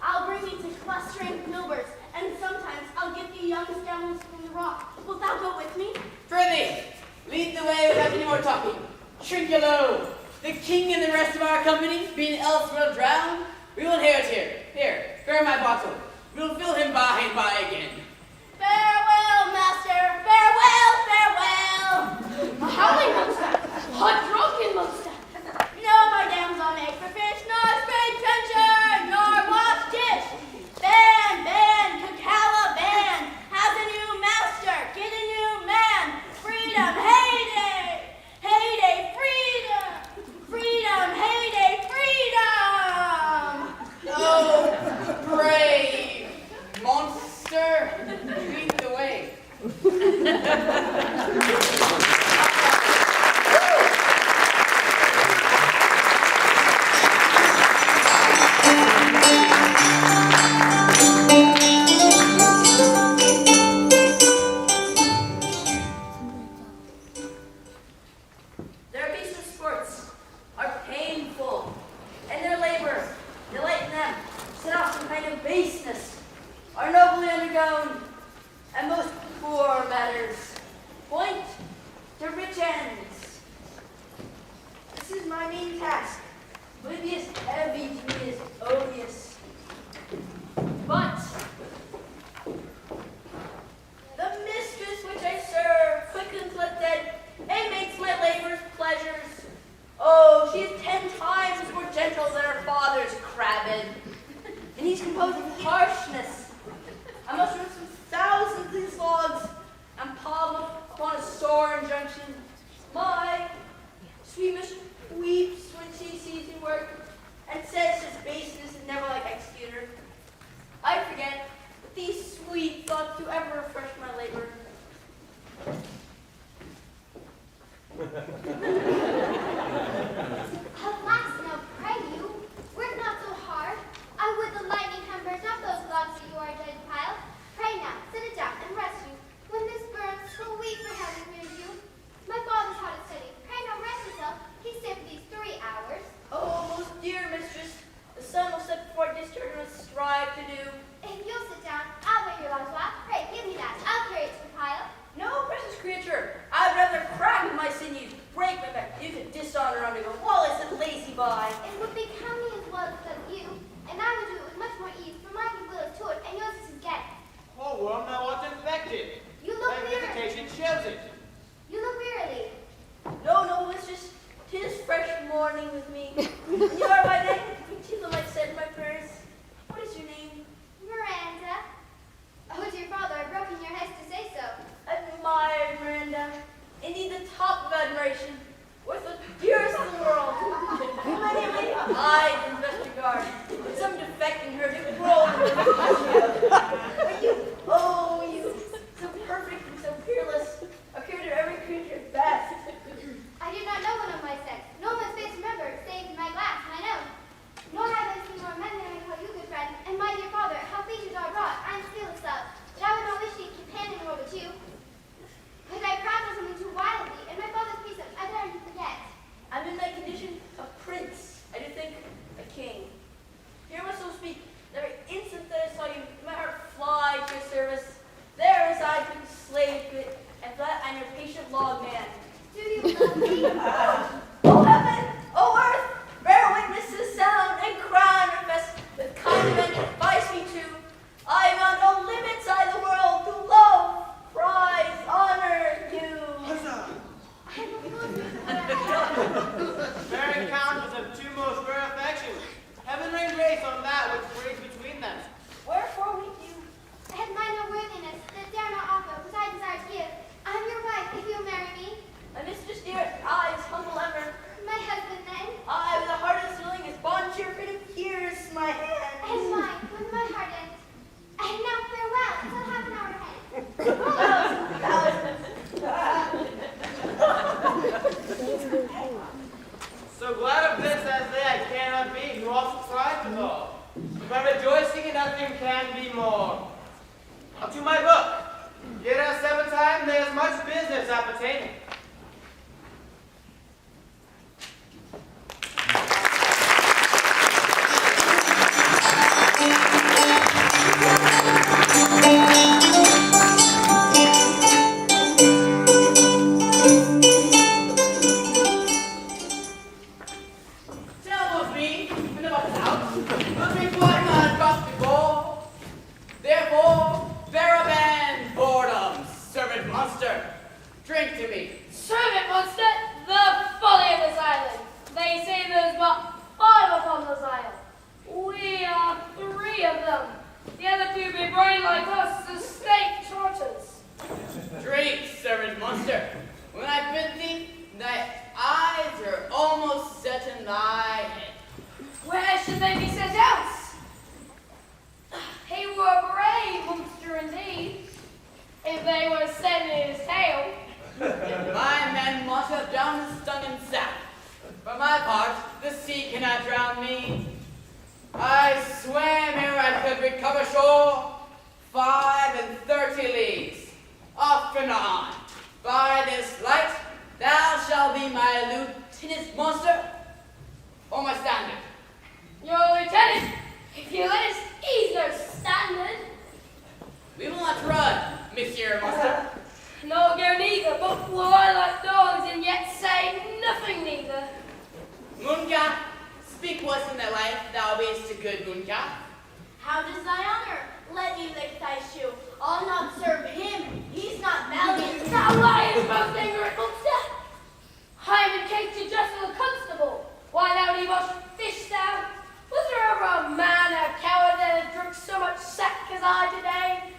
I'll bring thee to clustering filberts, and sometimes I'll get thee young stamens from the rock. Wilt thou go with me? Prithee, lead the way without any more talking. Trinculo, the king and the rest of our company, being elsewhere drowned, we will inherit here. Here, bear my bottle. We will fill him by and by again. Farewell, master, farewell, farewell. A howling monster, a drunken monster. No more dams I'll make for fish, nor straight trencher, nor wash dish. Ban, ban, Cacala, ban. Has a new master, get a new man. Freedom, heyday, heyday, freedom. Freedom, heyday, freedom. Oh, brave monster, lead the way. Their beasts of sports are painful, and their labor, delight in them, set off some kind of baseness, are nobly undergone, and most poor matters point to rich ends. This is my mean task, would be as heavy to me as odious. But the mistress which I serve quickens let dead, and makes my labors pleasures. Oh, she is 10 times more gentle than her father's crabbed, and he's composed of harshness. I must run some thousands of these logs, and palm upon a sore injunction. My sweet mistress weeps when she sees me work, and says his baseness is never like executor. I forget that these sweet thoughts do ever refresh my labor. Alas, now pray you, work not so hard. I would the lightning can burn up those logs that you are dead piled. Pray now, sit it down and rest you. When this burns, so weep for heaven hears you. My father's hard at study. Pray now rest yourself. He stayed for these 3 hours. Oh, most dear mistress, the sun will set before discharge and strive to do. If you'll sit down, I'll wear your logs while. Pray, give me that. I'll carry it to the pile. No, precious creature, I'd rather crack my sinews, break my back, you could dishonor under your wallis and lazy by. It would become me as well as does you, and I would do it with much more ease, for mine will is to it, and yours is to get it. Poor worm, thou art infected. You look Thy weary. visitation shows it. You look wearily. No, mistress, 'tis fresh morning with me. And you are by night, till the light said my prayers. What is your name? Miranda. Oh, dear father, I've broken your head to say so. Admired Miranda, indeed the top of admiration, worth the dearest in the world. My name I in best regard, with some defect in her to grow. But you, so perfect and so peerless, appear to every creature best. I do not know one of my sex. No one's face remember, save my glass, mine own. Nor have I seen more men than I call you, good friend. And my dear father, how features are wrought, I am fearless of. But I would not wish to companion in the world with you. But I prattle something too wildly, and my father's precepts I dare to forget. I'm in thy condition a prince, I do think a king. Hear my soul speak, the very instant that I saw you, my heart fly to your service. There is I to be slave to it, and for that I'm your patient log man. Do you love me? O heaven, O earth, bear witness to the sound, and crown your best with kind of and advice me to. I am on no limits I the world to love, prize, honor you. Very countless of two most rare affections. Heaven rain grace on that which breaks between them. Wherefore we do. I have mine no worthiness that dare not offer, which I desire to give. I am your wife, if you will marry me. My mistress dear, I is humble ever. My husband then, I with a heart as willing as bond cheerful to pierce my hand. and mine, with my heart ends. And now farewell, until half an hour hence. So glad of this as they I cannot be, who also tried withal. But rejoicing in nothing can be more. Up to my book. Yet at 7 times there is much business appertaining. Tell of me, and about the house, of me flying on across before. Therefore, bear up and boredom, servant monster, drink to me. Servant monster, the folly of this island. They say there's but 5 upon this island. We are 3 of them. The other 2 be brain like us as snake tortures. Drink, servant monster. When I bid thee, thy eyes are almost set in thy head. Where should they be set else? He were a brave monster indeed, if they were set in his tail. My men must have down and stung and sapped. For my part, the sea cannot drown me. I swam ere I could recover shore 35 leagues, off and on. By this light, thou shalt be my lieutenant monster, or my standard. Your lieutenant, if you list, he's no standard. We will not run, Monsieur Monster. Nor go neither, but fly like dogs and yet say nothing neither. Munka, speak what's in thy life, thou beest a good Munka. How does thy honor? Let me lick thy shoe. I'll not serve him. He's not valiant. Thou liest, most ignorant monster! I am encased to just for the constable. Why thou leavest fish thou? Was there ever a man, a coward, that had drunk so much sack as I today?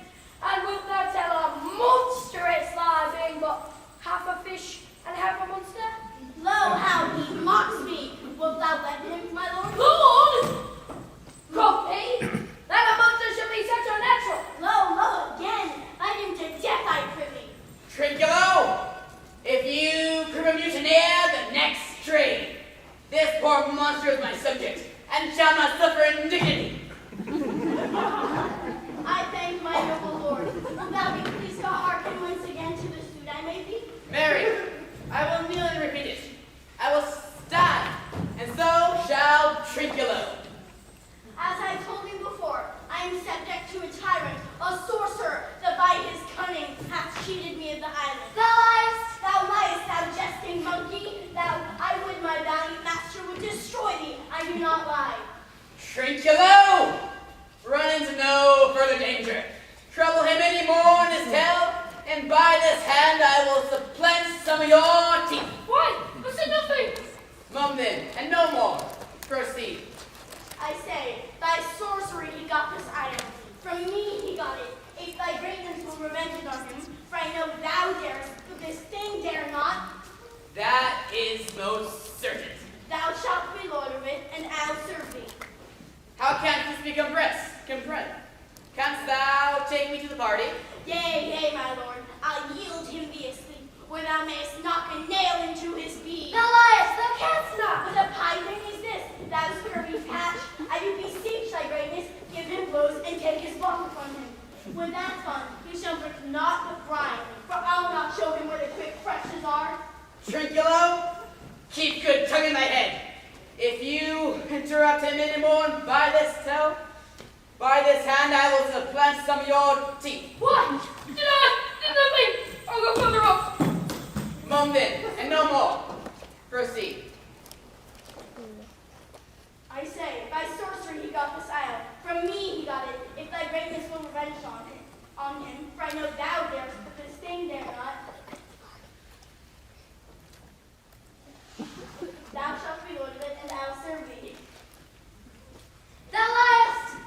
And wilt thou tell a monstrous lie, being but half a fish and half a monster? Lo, how he mocks me. Wilt thou let him, my lord? Lord! Quoth he, that a monster should be such unnatural. Lo, again. Fight him to death, I prithee. Trinculo, if you prove a mutineer, the next tree. This poor monster is my subject, and shall not suffer indignity. I thank my noble lord. Wilt thou be pleased to hearken once again to the suit I made thee? Mary, I will kneel and repeat it. I will stand, and so shall Trinculo. As I told you before, I am subject to a tyrant, a sorcerer, that by his cunning hath cheated me of the island. Thou liest, thou jesting monkey. I would my valiant master would destroy thee. I do not lie. Trinculo, run into no further danger. Trouble him any more in his tail, and by this hand I will supplant some of your teeth. Why? I said nothing. Mum then, and no more. Proceed. I say, thy sorcery he got this iron. From me he got it. If thy greatness will revenge it on him, for I know thou darest, but this thing dare not. That is most certain. Thou shalt be lord of it, and I'll serve thee. How canst this be compressed? Canst thou take me to the party? Yea, my lord, I'll yield him thee asleep, where thou mayest knock a nail into his bead. Thou liest, thou canst not. What a pie thing is this, thou scurvy patch? I do beseech thy greatness, give him blows and take his bottle from him. When that's done, he shall break not the brine, for I'll not show him where the quick freshes are. Trinculo, keep good tongue in thy head. If you interrupt him any more by this hand I will supplant some of your teeth. What? Did nothing. I'll go further up. Mum then, and no more. Proceed. I say, by sorcery he got this isle. From me he got it, if thy greatness will revenge on him, for I know thou darest, but this thing dare not. Thou shalt be lord of it, and I'll serve thee. Thou liest.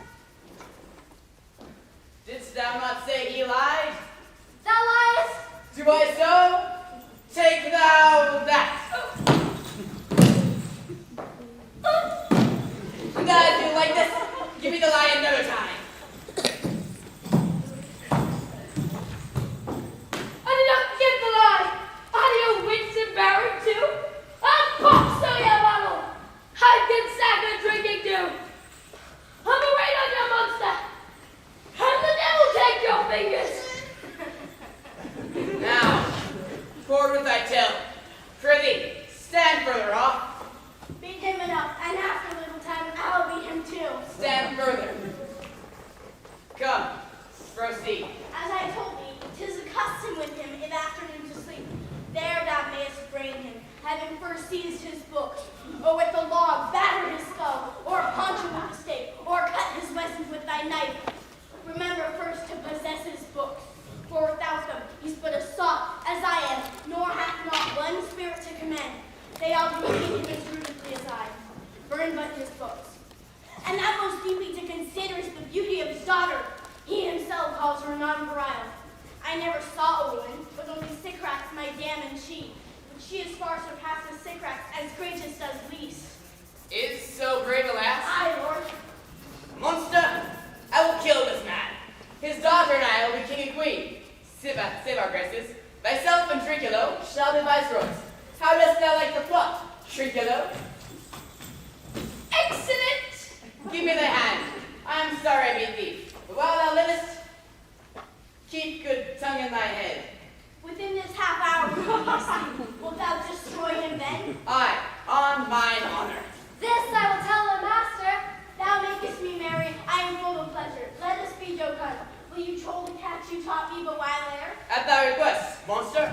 Didst thou not say he lied? Thou liest. Do I so? Take thou that. And now if you like this, give me the lie another time. I did not give the lie. Are your wits embarrassed too? I'll pop so your bottle. I can sack a drinking too. I'm a rain on your monster. And the devil take your fingers. thoughts. And that most deeply to consider is the beauty of his daughter. He himself calls her non-virile. I never saw a woman, but only Sycorax, my dam, and she. But she is far surpasses Sycorax, as greatest does least. Is so brave a lass? Aye, Lord. Monster, I will kill this man. His daughter and I will be king and queen. Save our graces. Thyself and Trinculo shall be viceroys. How dost thou like the plot, Trinculo? Excellent! Give me thy hand. I am sorry I beat thee. But while thou livest, keep good tongue in thy head. Within this half hour, previously, wilt thou destroy him then? Aye, on mine honor. This I will tell the master. Thou makest me merry, I am full of pleasure. Let us be jocund. Will you troll the catch you taught me but while there? At thy request, monster.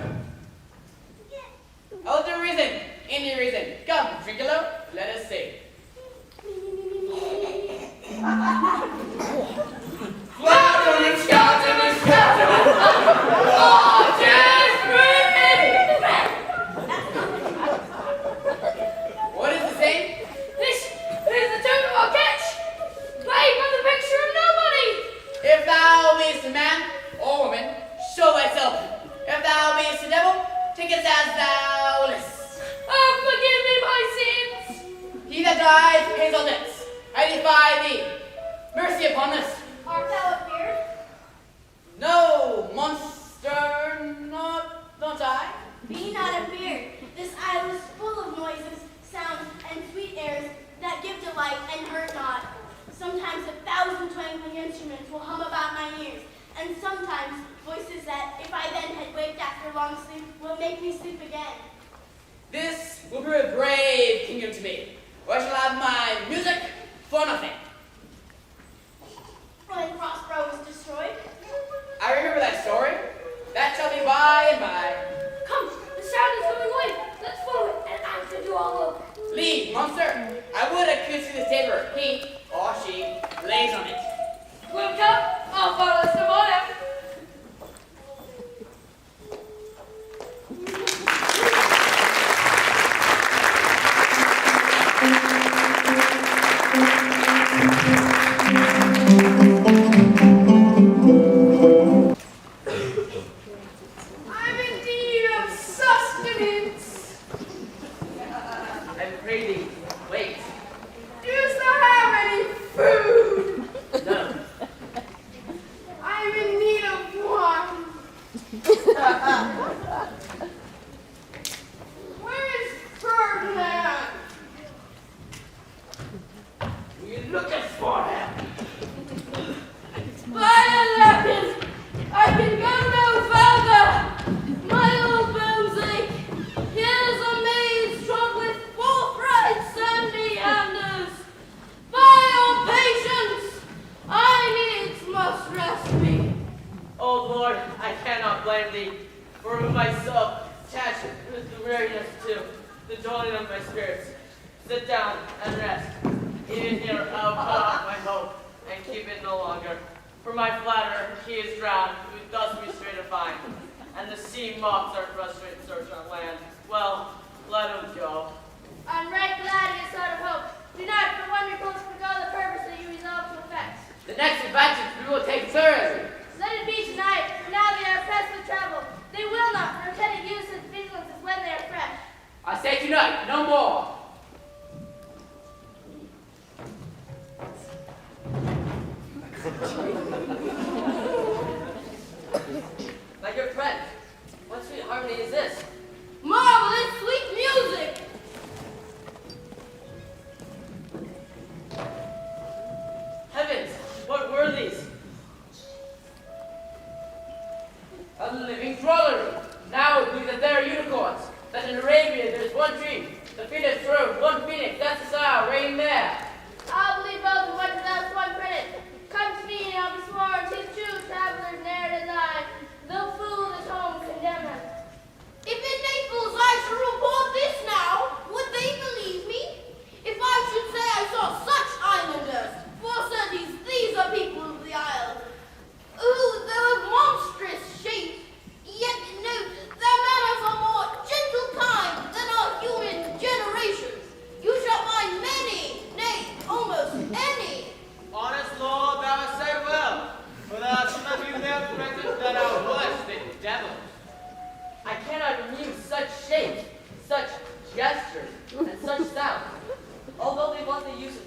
I'll do reason, any reason. Come, Trinculo, let us see. Flattering, scattering, scattering. Oh, just what is the same? This is the tune of our catch. Play from the picture of nobody. If thou beest a man or woman, show thyself. If thou beest a devil, take it as thou list. Oh, forgive me my sins. He that dies pays all debts. I defy thee. Mercy upon us. Art thou afeard? No, monster, not I. Be not afeard. This isle is full of noises, sounds, and sweet airs that give delight and hurt not. Sometimes 1,000 twinkling instruments will hum about my ears, and sometimes voices that, if I then had waked after long sleep, will make me sleep again. This will be a brave kingdom to me, where I shall have my music for nothing. When Prospero was destroyed. I remember that story. That shall be by and by. Come, the sound is coming away. Let's follow it and after do all look. Leave, monster. I would accuse you this saber. He or she lays on it. We'll come. I'll follow some more. I'm in need of sustenance. I pray thee, wait. Dost thou have any food? No. I'm in need of wine. Where is Ferdinand? You looking for him? By the I can go no further. My old bones ache. Here's a maze trod with forthright sandy anders. By your patience, I needs must rest me. Oh Lord, I cannot blame thee, for of myself attached with the weariness too, the dawning of my spirits. Sit down and rest. Even here I'll cut off my hope and keep it no longer. For my flatterer, he is drowned, who thus we straight find, and the sea mocks our frustrate search on land. Well, let him go. I'm right glad you sort of hope. Do not for one repulse forego the purpose that you resolve to effect. The next advantage we will take Thursday. Let it be tonight, for now they are pressed with travel. They will not, for intended use and vigilance is when they are fresh. I say tonight, no more. My good friend, what sweet harmony is this? Marvelous sweet music! Heavens, what were these? A living drollery. Now it be that there are unicorns, that in Arabia there is one dream, the phoenix throne, one phoenix, that's the Sire, reigning there. I'll believe both of what without one credit. Come to me and I'll be sworn 'tis true travelers ne'er design. Though fool at home condemn him. If it may fools, I shall rule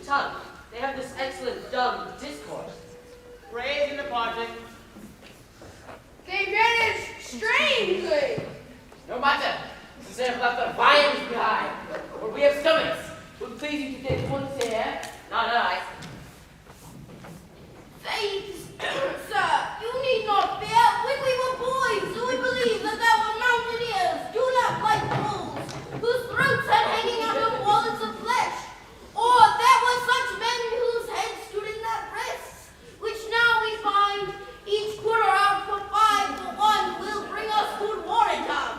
tongue. They have this excellent dumb discourse. Praise and departing. They manage strangely. No matter, since they have left their viands behind, or we have stomachs. Would it please you to take one here? Not I. Thanks, sir. You need not fear. When we were boys, we believed that there were mountaineers, do not like bulls, whose throats had hanging out of wallets of flesh. Or there were such men whose heads stood in their breasts, which now we find each quarter out for 5 for 1 will bring us good warrant of.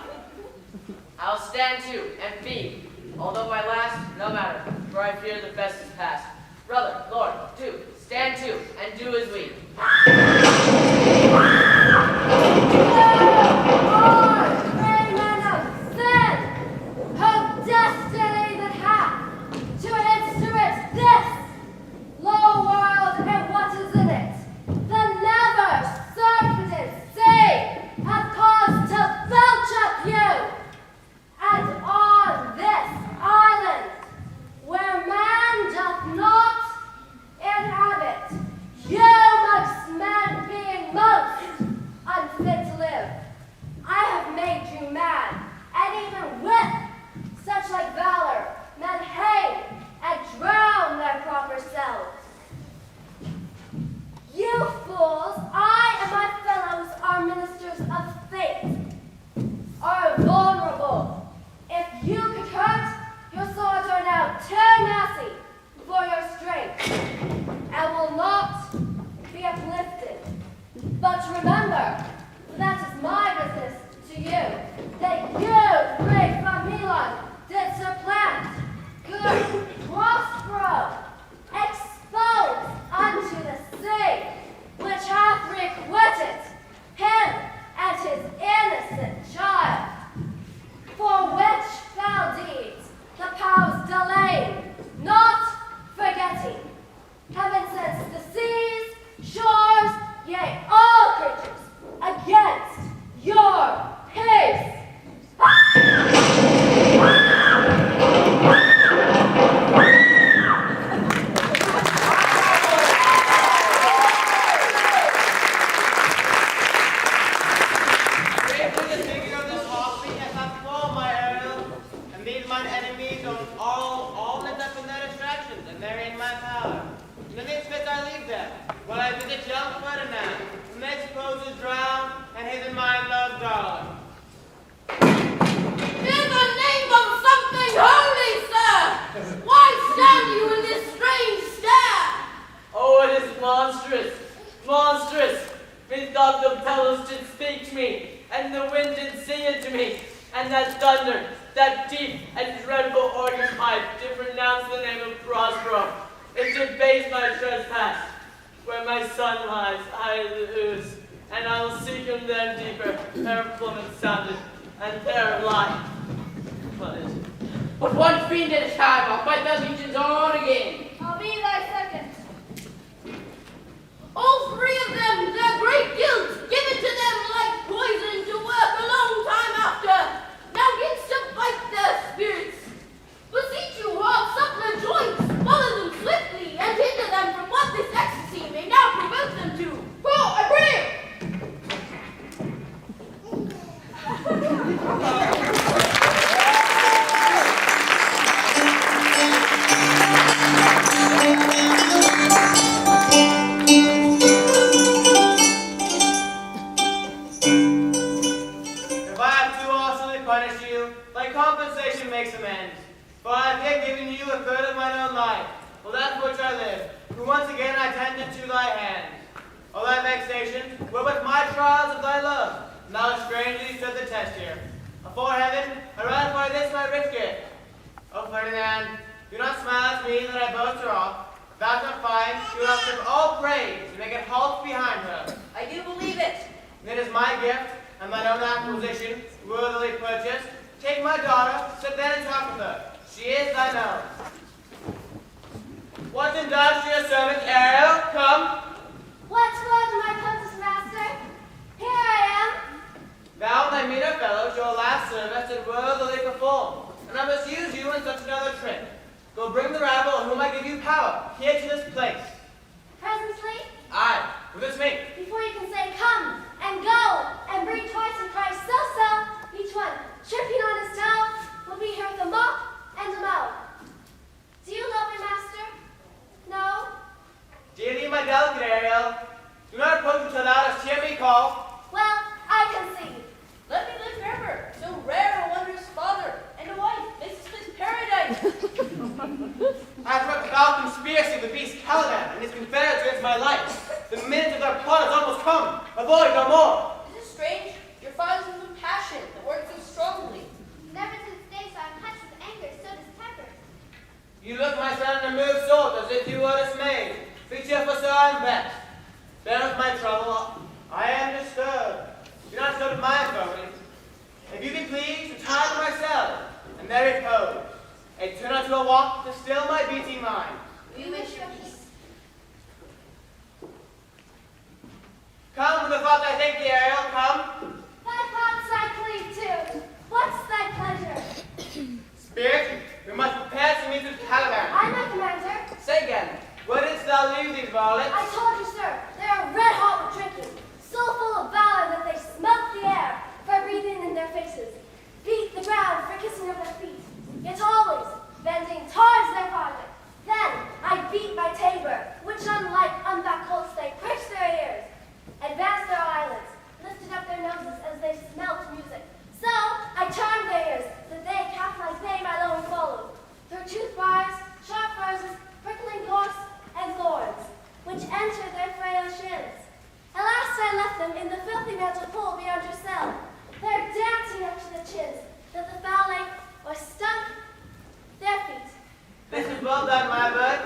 I'll stand to and feed, although my last, no matter, for I fear the best is past. Brother, Lord, do, stand to, and do as we. Brave men of sin, of destiny that hath to instrument this low world and what is in it, the never surfeited sea hath caused to belch up you, and on this island, where man doth not inhabit, you amongst men being most unfit to live. I have made you mad, and even with such like valor, men hang and drown their proper selves. You fools, I and my fellows are ministers of fate, are vulnerable. If you could hurt, your swords are now too massy for your strength, and will not be uplifted. But remember, that is my business to you, that you, great from Milan, did supplant good Prospero, exposed unto the sea, which hath requited him and his innocent child, for which foul deeds the powers delaying, not forgetting. Heaven sends the seas, shores, yea, all creatures, against your peace. Grateful to thinking of this hospital as I fall my arrow, and these mine enemies on all lit up in their distractions, and therein my power. And then they spit I leave them, while I visit young Ferdinand, whom they suppose is drowned, and his in mind love God. In the name of something holy, sir! Why stand you in this strange stare? Oh, it is monstrous, monstrous! Methought the bellows did speak to me, and the wind did sing it to me, and that thunder, that deep and dreadful organ pipe did pronounce the name of Prospero. It did base my trespass. Where my son lies, I lose, and I will seek him there deeper, ere plummet sounded, and there lie. But one fiend at a time, I'll fight the legions on again. I'll be thy second. All 3 of them, their great guilt, given to them like poison to work a long time after, now gets to fight their spirits. Beseech you all, suppler joints, follow them swiftly, and hinder them from what this ecstasy may now provoke them to. Go, I bring! If I have too awesomely punished you, like compensation makes amends. For I have yet given you a third of mine own life, for that for which I live, who once again I tended to thy hands. All thy vexation were but my trials of thy love, and thou strangely stood the test here. Afore heaven, I ratify this my rich gift. O Ferdinand, do not smile at me that I boast her off. Thou not find she will outstrip all praise to make it halt behind her. I do believe it. And it is my gift, and mine own acquisition, worthily purchased. Take my daughter, sit then and talk with her. She is thine own. What industrious servant, Ariel, come. What would my countess master? Here I am. Thou and thy meaner fellows your last service did worthily perform, and I must use you in such another trick. Go bring the rabble on whom I give you power, here to this place. Presently, Aye, with this me. before you can say come and go and breathe twice and cry so, each one tripping on his toe will be here with a mop and a mow. Do you love me, master? No? Dearly, my delicate Ariel, do not approach until thou dost hear me call. Well, I concede. Let me live forever, so rare a wondrous father, and a wife, Mrs. Paradise. I have worked a foul conspiracy with beast Caliban and his confederates against my life. The minute of their plot is almost come. Avoid no more. Is it strange? Your father's a little passion that works so strongly. Never to this day saw him touched with anger, so does Tempest. You look, my son, in a moved sort, as if you were dismayed. Be cheerful, sir, I am vexed. Bear with my trouble. I am disturbed. Do not disturb my infirmity. If you be pleased, retire to my cell, and there repose. And turn unto a walk to still my beating mind. We wish you peace. Come with the thought I think thee, Ariel, come. Thy thoughts I cleave to. What's thy pleasure? Spirit, we must prepare to meet with Caliban. I'm my commander. Say again, where didst thou leave these varlets? I told you, sir, they are red hot with drinking, so full of valor that they smelt the air by breathing in their faces, beat the ground for kissing of their feet, yet always bending towards their project. Then I beat my tabor, which unlike unback colts they pricked their ears, advanced their eyelids, lifted up their noses as they smelt music. So I charmed their ears, that they, cat-like, they my lower followed, through tooth bars, sharp roses, prickling gorse, and thorns, which entered their frail shins. At last I left them in the filthy metal pool beyond your cell. They're dancing up to the chins, that the fouling or stunk their feet. This is well done, my bird.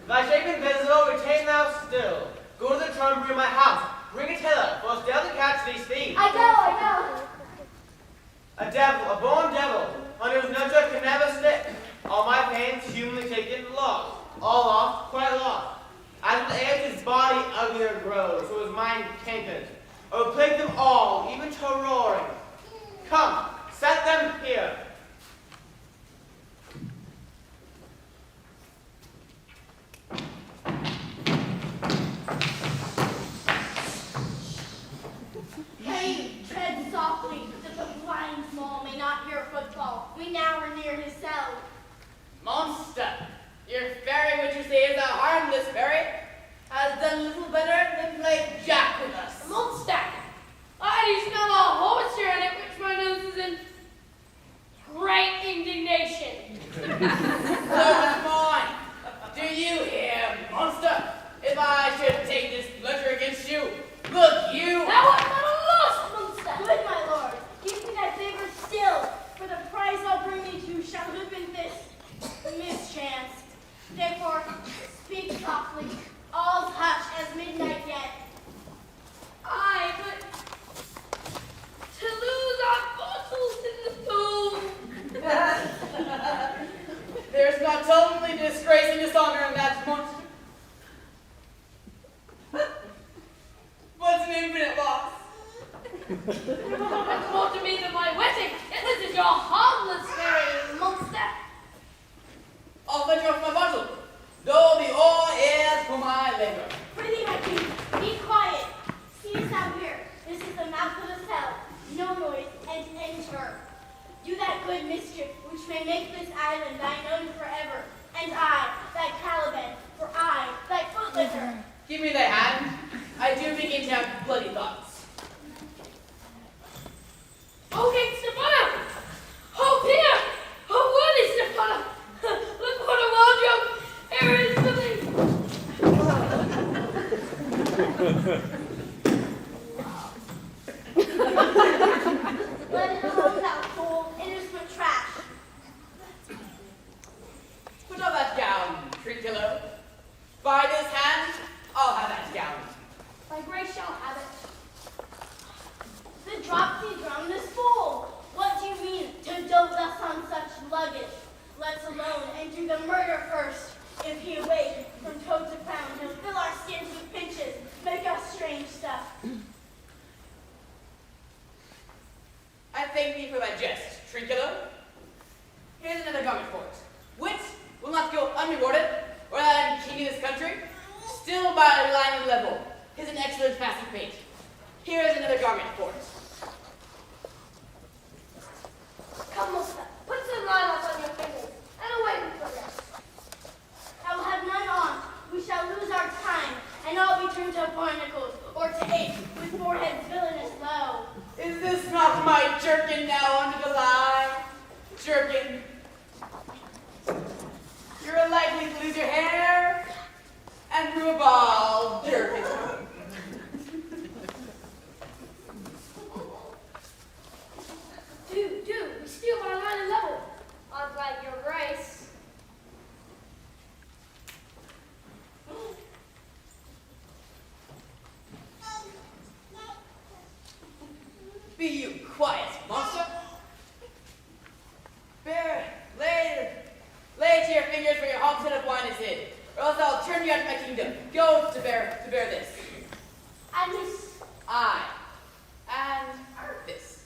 Thy shape invisible, retain thou still. Go to the trumpery of my house, bring it hither, for still to catch these thieves. I go. A devil, a born devil, on whose nurture can never stick. All my pains humanly taken, lost. All lost, quite lost. As with age his body uglier grows, so his mind tainted. I will plague them all, even to roaring. Come, set them here. Hey, tread softly, that the blind small may not hear footfall. We now are near his cell. Monster, your fairy, which you say is a harmless fairy, has done little better than play jack with us. Monster! I do smell a horse here, at which my nose is in great indignation. So is mine. Do you hear, monster? If I should take this pleasure against you, look you. Thou art not a lost monster! Good, my lord, give me thy favor still, for the price I'll bring thee to shall live in this mischance. Therefore, speak softly, all's hush as midnight yet. Aye, but to lose our bottles in the pool. There's not only disgrace and dishonor in that monster, but an infinite loss. It's more to me than my wedding, and this is your harmless fairy, monster. I'll venture off my bottle, though be all ears for my labor. Prithee, my king, be quiet. Seest thou here? This is the mouth of the cell. No noise, and enter. Do that good mischief which may make this island thine own forever, and I, thy Caliban, for I, thy footlicker. Give me thy hand. I do begin to have bloody thoughts. O King Stefano! Oh, Peter! Oh, worthy Stefano! Look what a wardrobe! Here is the Let it alone, thou fool. It is for trash. Put on that gown, Trinculo. By this hand, I'll have that gown. Thy grace shall have it. The dropsy drum is full. What do you mean to dote thus on such luggage? Let's alone and do the murder first. If he awake from toe to crown, he'll fill our skins with pinches, make us strange stuff. I thank thee for thy jest, Trinculo. Here's another garment for it. Wit will not go unrewarded, or that king of this country, still by line and level. Here's an excellent passing paint. Here is another garment for it. Come, Musa, put some lilac on your fingers and away we progress. I will have none on. We shall lose our time, and all be turned to barnacles, or to apes with foreheads villainous low. Is this not my jerkin now under the line? Jerkin. You're likely to lose your hair and rue a ball, jerkin. Do, we steal by line and level. I'd like your grace. Be you quiet, monster. Lay to your fingers where your hogshead of wine is hid, or else I'll turn you out of my kingdom. Go to bear this. And this. I. And this.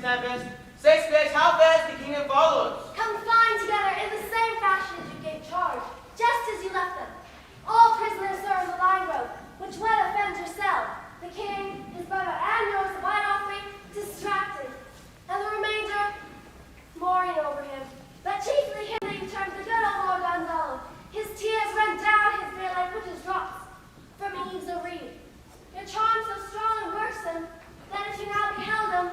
Tempest. Shakespeare, how fares the king and followers? Come flying together in the same fashion as you gave charge, just as you left them. All prisoners are in the line road, which well offends yourself. The king, his brother, and yours, the wine offering, distracted, and the remainder mourning over him. But chiefly him that you turned the good old Lord Gonzalo. His tears run down his beard like witches' drops from eaves of reed. Your charm so strong and worksome, that if you now beheld them,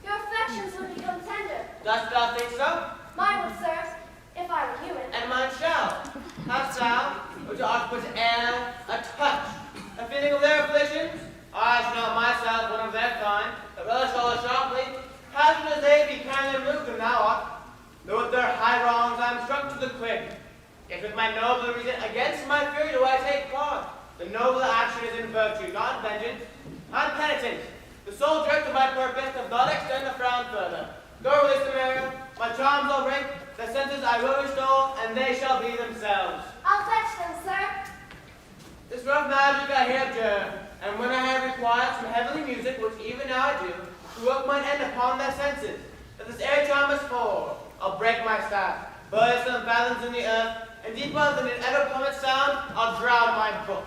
your affections would become tender. Dost thou think so? Mine would, sir, if I were human. And mine shall. Hast thou, which art but air, a touch, a feeling of their afflictions? I should not myself one of their kind, but relish all sharply. Hazard as they be kindly removed than thou art. Though with their high wrongs I am struck to the quick. Yet with my noble reason against my fury do I take part. The noble action is in virtue, not in vengeance. I'm penitent. The sole drift of my purpose does not extend the frown further. Go release the Miriam, my charms I'll break, the senses I will restore, and they shall be themselves. I'll fetch them, sir. This rough magic I here observe, and when I have required some heavenly music, which even now I do, to work mine end upon their senses, that this air charm is full, I'll break my staff, burst some fathoms in the earth, and deeper than it ever plummet sound, I'll drown my book.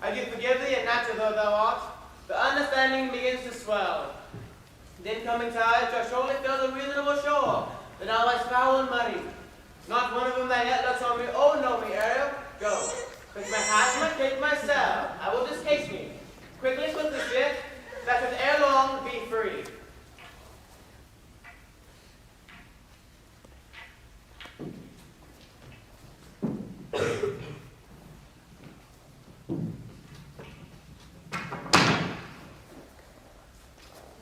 I do forgive thee, and natural though thou art, the understanding begins to swell. The incoming tides shall surely fill the reasonable shore, that thou liest foul and muddy. Not one of them that yet looks on me, oh, know me, Ariel. Go, with my hat, my cape, myself, I will discase me. Quickly swim the ship, that should ere long be free.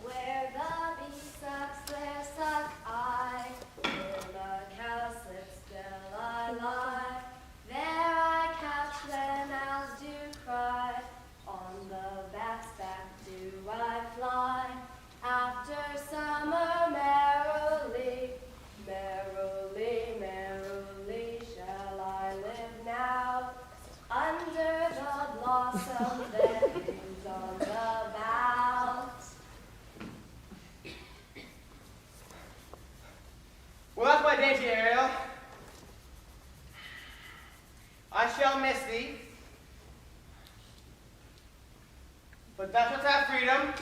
Where the bee sucks, there suck I. In the cowslip still I lie. There I couch when owls do cry. On the bat's back do I fly. After summer merrily, merrily, merrily shall I live now. Under the blossom that hangs on the bough. Well, that's my dainty Ariel. I shall miss thee, but thou shalt have freedom.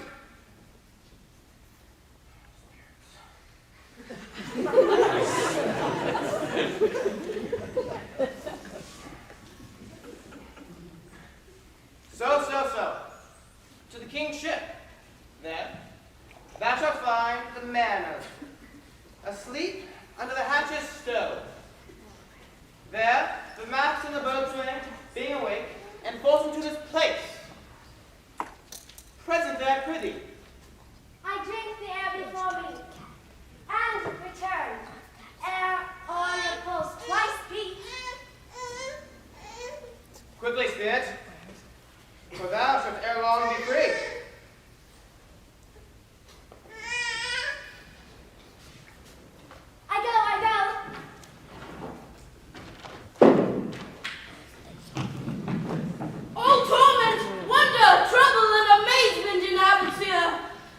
So. To the king's ship. There, thou shalt find the manor, asleep under the hatches stowed. There, the masts in the boatswain, being awake, and forced him to this place. Present there, prithee. I drink the air before me, and return, ere on the post twice beat. Quickly, spirit, for thou shalt ere long be free. I go. All torment, wonder, trouble, and amazement inhabits here.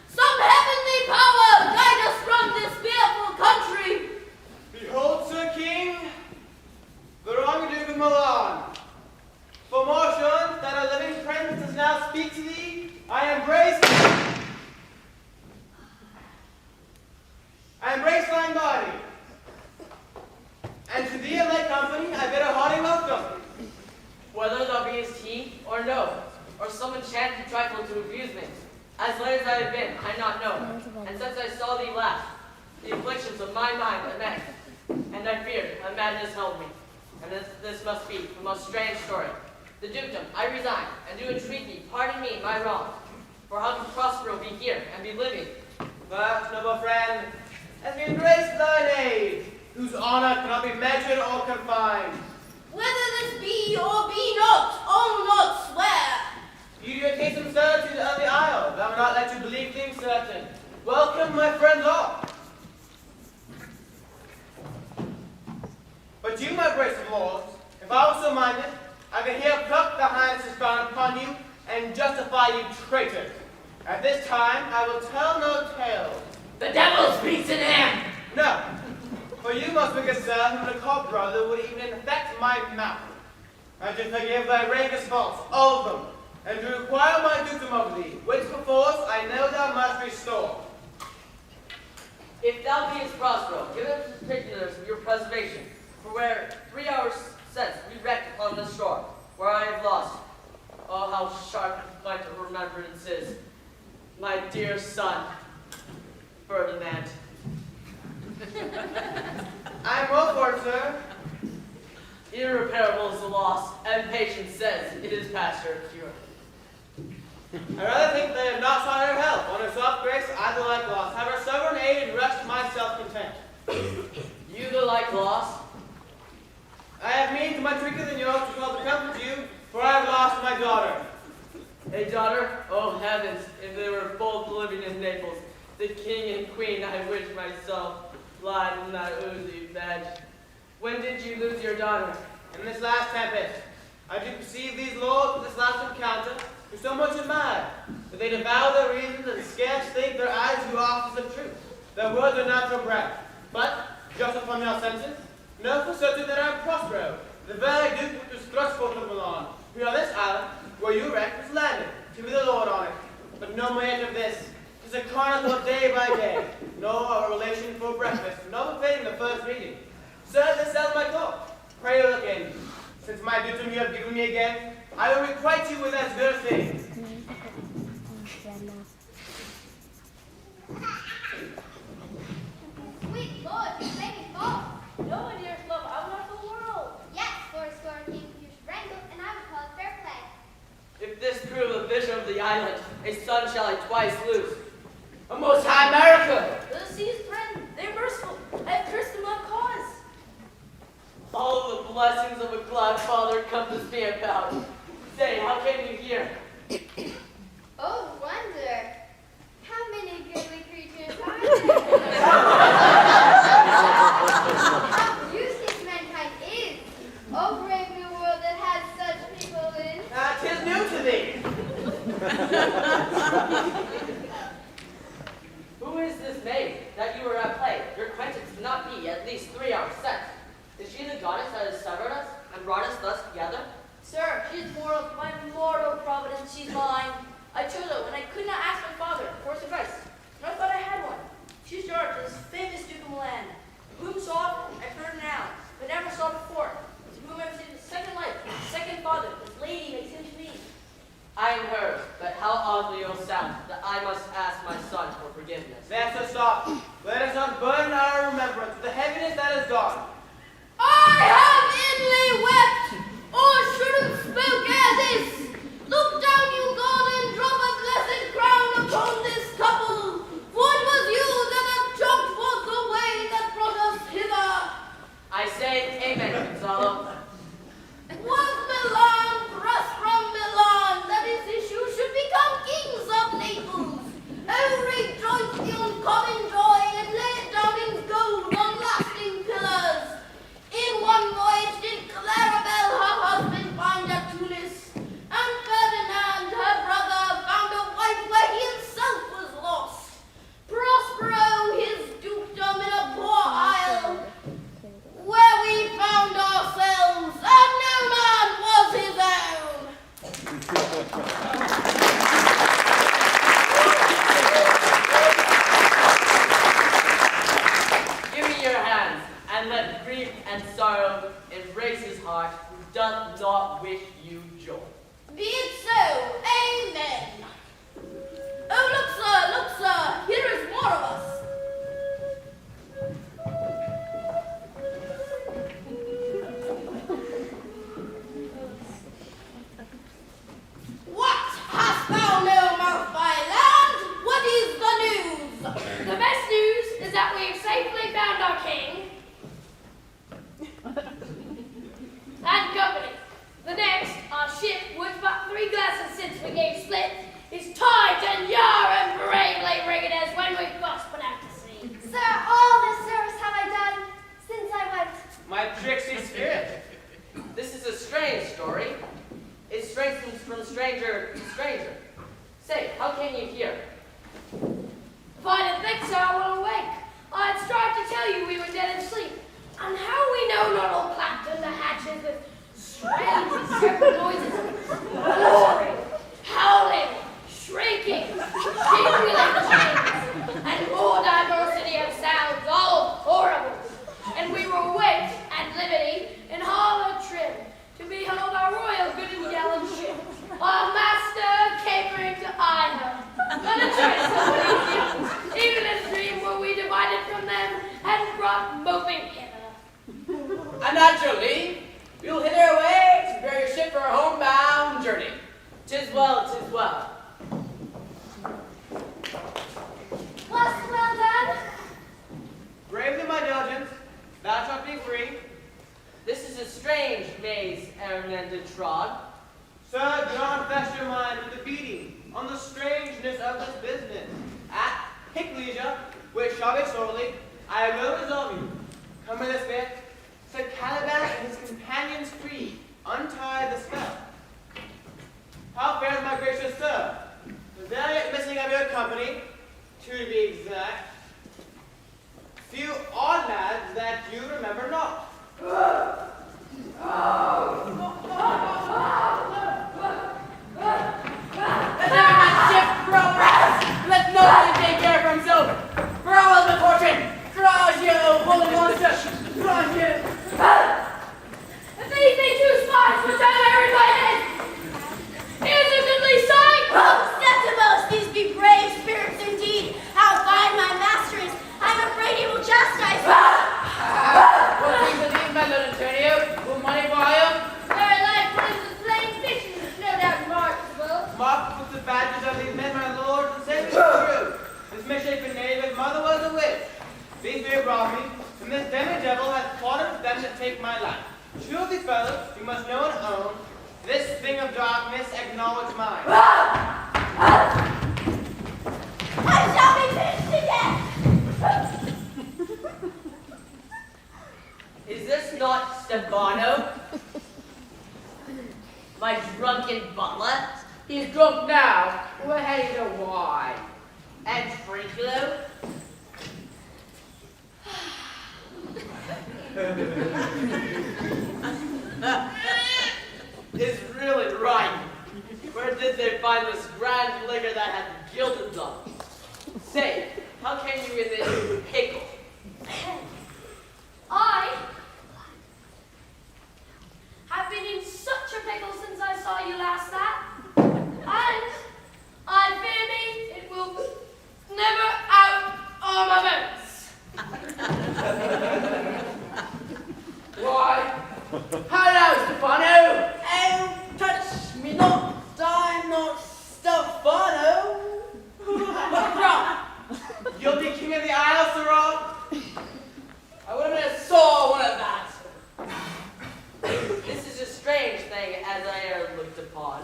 Some heavenly power guide us from this fearful country. Behold, Sir King, the wrong Duke of Milan. For more assurance that a living prince does now speak to thee, I embrace thine body. And to thee and thy company I bid a hearty welcome. Whether thou beest he or no, or some enchanted trifle to abuse me, as late as I have been, I not know. And since I saw thee last, the afflictions of my mind immense, and I feared a madness held me. And this must be a most strange story. The dukedom I resign, and do entreat thee, pardon me my wrong. For how can Prospero be here and be living? But, noble friend, as we embrace thine aid, whose honor cannot be measured or confined. Whether this be or be not, I'll not swear. You do taste some certitude of the isle, that will not let you believe things certain. Welcome, my friends all. But you, my brave lords, if I was so minded, I could here pluck the highness is found upon you and justify you traitors. At this time, I will tell no tales. The devil speaks in him! No, for you, most wicked sir, whom to call brother would even infect my mouth. I do forgive thy rankest faults, all of them, and to require my dukedom of thee, which perforce I know thou must restore. If thou beest Prospero, give us particulars of your preservation, for where 3 hours since we wrecked upon this shore, where I have lost, oh, how sharp my remembrance is, my dear son, Ferdinand. I am well for it, sir. Irreparable is the loss, and patience says it is past her cure. I rather think they have not sought her help. On her soft grace, I the like lost. Have her sovereign aid and rest my self-content. You the like lost? I have means much weaker than yours to call to comfort you, for I have lost my daughter. A daughter? Oh heavens, if they were both living in Naples, the king and queen, I wish myself lied in that oozy bed. When did you lose your daughter? In this last tempest, I do perceive these lords with this last encounter, who so much admire, that they devour their reasons and scarce think their eyes do office of truth. Their words are natural breath. But, just upon your senses, know for certain that I am Prospero, the very duke which was thrust forth of Milan, who on this island, where you wrecked was landed, to be the Lord on it. But no more yet of this. 'Tis a chronicle day by day, no a relation for breakfast, no fitting the first meeting. Sir, this is my call. Pray look in. Since my due you have given me again, I will requite you with as good a thing. Sweet Lord, you made me fall. No one dearest love, I would not the world. Yes, for a score came you should wrangle, and I would call it fair play. If this prove a vision of the island, a son shall I twice lose. A most high America! The seas threaten. They're merciful. I have cursed them without cause. All the blessings of a glad father compass me about. Say, how came you here? Oh, wonder. How many goodly creatures are there? How useless mankind is. Oh, brave new world that has such people in. 'Tis new to thee. Who is this maid that you were at play? Your acquaintance cannot be at least 3 hours since. Is she the goddess that has severed us and brought us thus together? Sir, she is mortal, my mortal providence. She's mine. I chose her when I could not ask my father for his advice. And I thought I had one. She's daughter to this famous Duke of Milan, whom saw I've heard now, but never saw before. To whom I received a second life, a second father. This lady makes him to me. I am hers, but how oddly you'll sound that I must ask my son for forgiveness. That's a stop. Let us not burden our remembrance with the heaviness that is gone. I have inly wept, or should have spoke as is. Look down, you golden drop of blessed crown upon this couple. For it was you that have choked forth the way that brought us hither. I say amen, Gonzalo. Was Milan thrust from Milan that his issue should become kings of Naples? Oh, rejoice the uncommon joy and lay it down in gold on lasting pillars. In one voyage did Clarabelle her husband find at Tunis, and Ferdinand her brother found a wife where he himself was lost. Prospero his dukedom in a poor isle, where we found ourselves, and no man was his own. Give me your hands, and let grief and sorrow embrace his heart who doth not wish you joy. Be it so, amen. Oh, look, sir, here is more of us. What hast thou know, mouth by land? What is the news? The best news is that we have safely found our king and company. The next, our ship, which but 3 glasses since we gave split, is tight and yar and bravely rigged as when we first put out to sea. Sir, all this service have I done since I went. My tricksy spirit. This is a strange story. It strengthens from stranger to stranger. Say, how came you here? If I didn't think so, I would awake. I'd strive to tell you we were dead in sleep. And how we know not all clapped in the hatches with strange and separate noises, roaring, howling, shrieking, jingling chains, and more diversity of sounds, all horrible. And we were waked at liberty in hollow trim to behold our royal good and gallant ship, our master capering to eye her. Not a trace of Elysium, even in a dream were we divided from them and brought moping hither. And naturally, we'll hither away to prepare your ship for our homebound journey. 'Tis well, 'tis well. Was well done. Bravely my diligence, thou shalt be free. This is a strange maze Ermended trod. Sir, do not infest your mind with the beating on the strangeness of this business. At hic leisure, which shall be sorely, I will resolve you. Come with us, bit. Sir Caliban and his companions free, untie the spell. How fares my gracious sir? The valiant missing of your company, to be exact. Few odd lads that you remember not. have robbed me, and this demon devil has plotted with them to take my life. Two of these fellows, you must know and own, this thing of darkness acknowledge mine. I shall be finished again! Is this not Stefano? My drunken butler? He's drunk now. We're heading to wine. And Friculo? Is really right. Where did they find this grand liquor that had gilded them? Say, how came you in this pickle? I have been in such a pickle since I saw you last night, and I fear me it will never out of my bones. Why? Hello, Stefano! Oh, touch me not, I'm not Stefano. What's wrong? You'll be king of the isle, Sirrah? I would have saw one of that. This is a strange thing as I ever looked upon.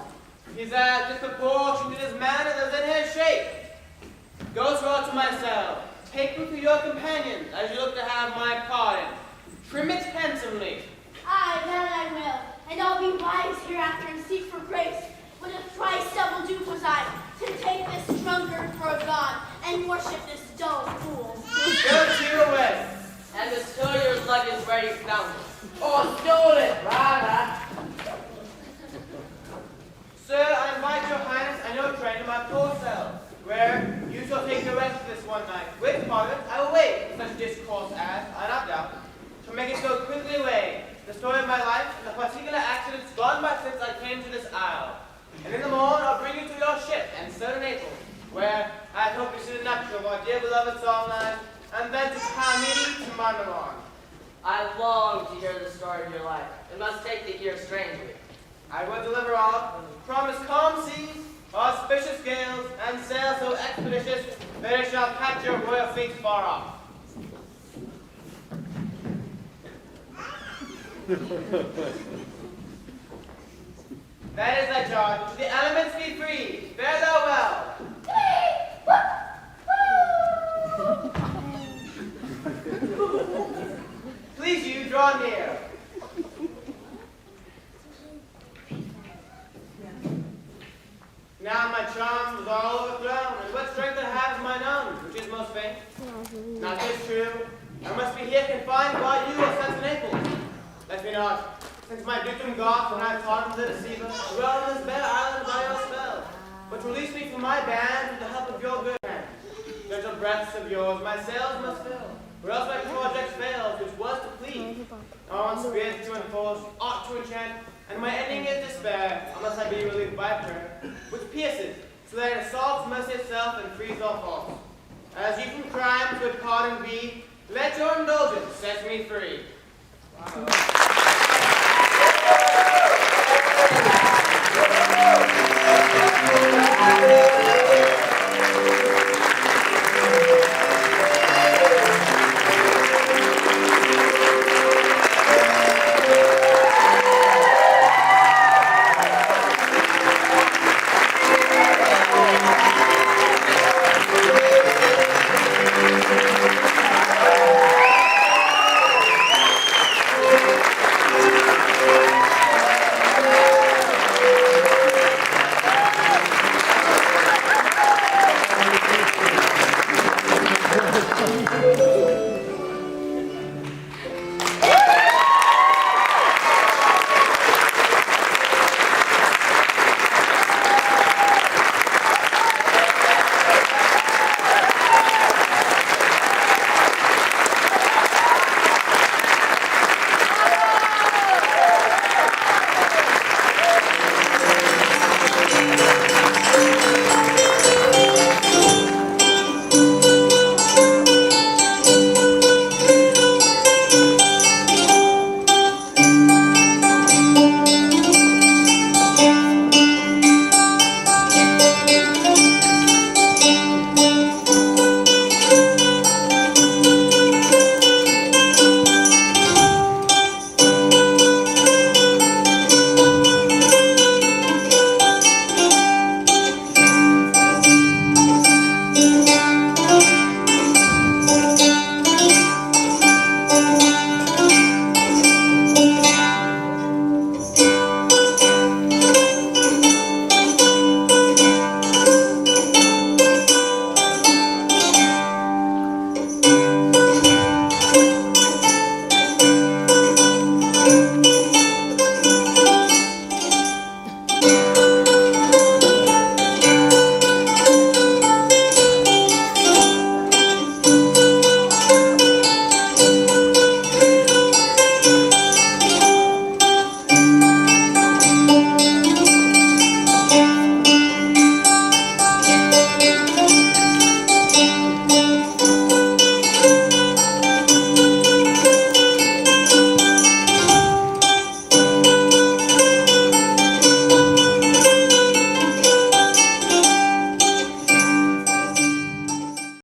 He's as disproportioned in his manner as in his shape. Go, Sirrah, to my cell. Take me to your companions, as you look to have my pardon. Trim it handsomely. Aye, that I will, and I'll be wise hereafter and seek for grace. What a thrice double duke was I, to take this drunkard for a god, and worship this dull fool. Go to your way. And bestow your luggage where you found it. Or stole it, rather. Sir, I invite your highness and your train to my poor cell, where you shall take the rest of this one night. With pardon, I will wait for such discourse as, I not doubt, shall make it go quickly away. The story of my life and the particular accidents gone by since I came to this isle. And in the morn I'll bring you to your ship and sail to Naples, where I hope to see the nuptial of our dear beloved Songline, and then to Carmini to Mandalore. I long to hear the story of your life. It must take to hear strangely. I will deliver all, promise calm seas, auspicious gales, and sail so expeditious that it shall catch your royal fleet far off. That is thy charge. The elements be free. Fare thou well. Please you, draw near. Now my charms are all overthrown, and what strength I have is mine own, which is most faint. Not this true. I must be here confined while you are sent to Naples. Let me not, since my victim Goth, when I taught him the deceiver, dwell in this bare island by your spell. But release me from my band with the help of your good hand. Gentle breaths of yours, my sails must fill, or else my project fails, which was to plead. On spirits to enforce, ought to enchant, and my ending is despair, unless I be relieved by prayer, which pierces, so that it assaults mercy itself and frees all faults. As you from crimes would pardon be, let your indulgence set me free. Wow.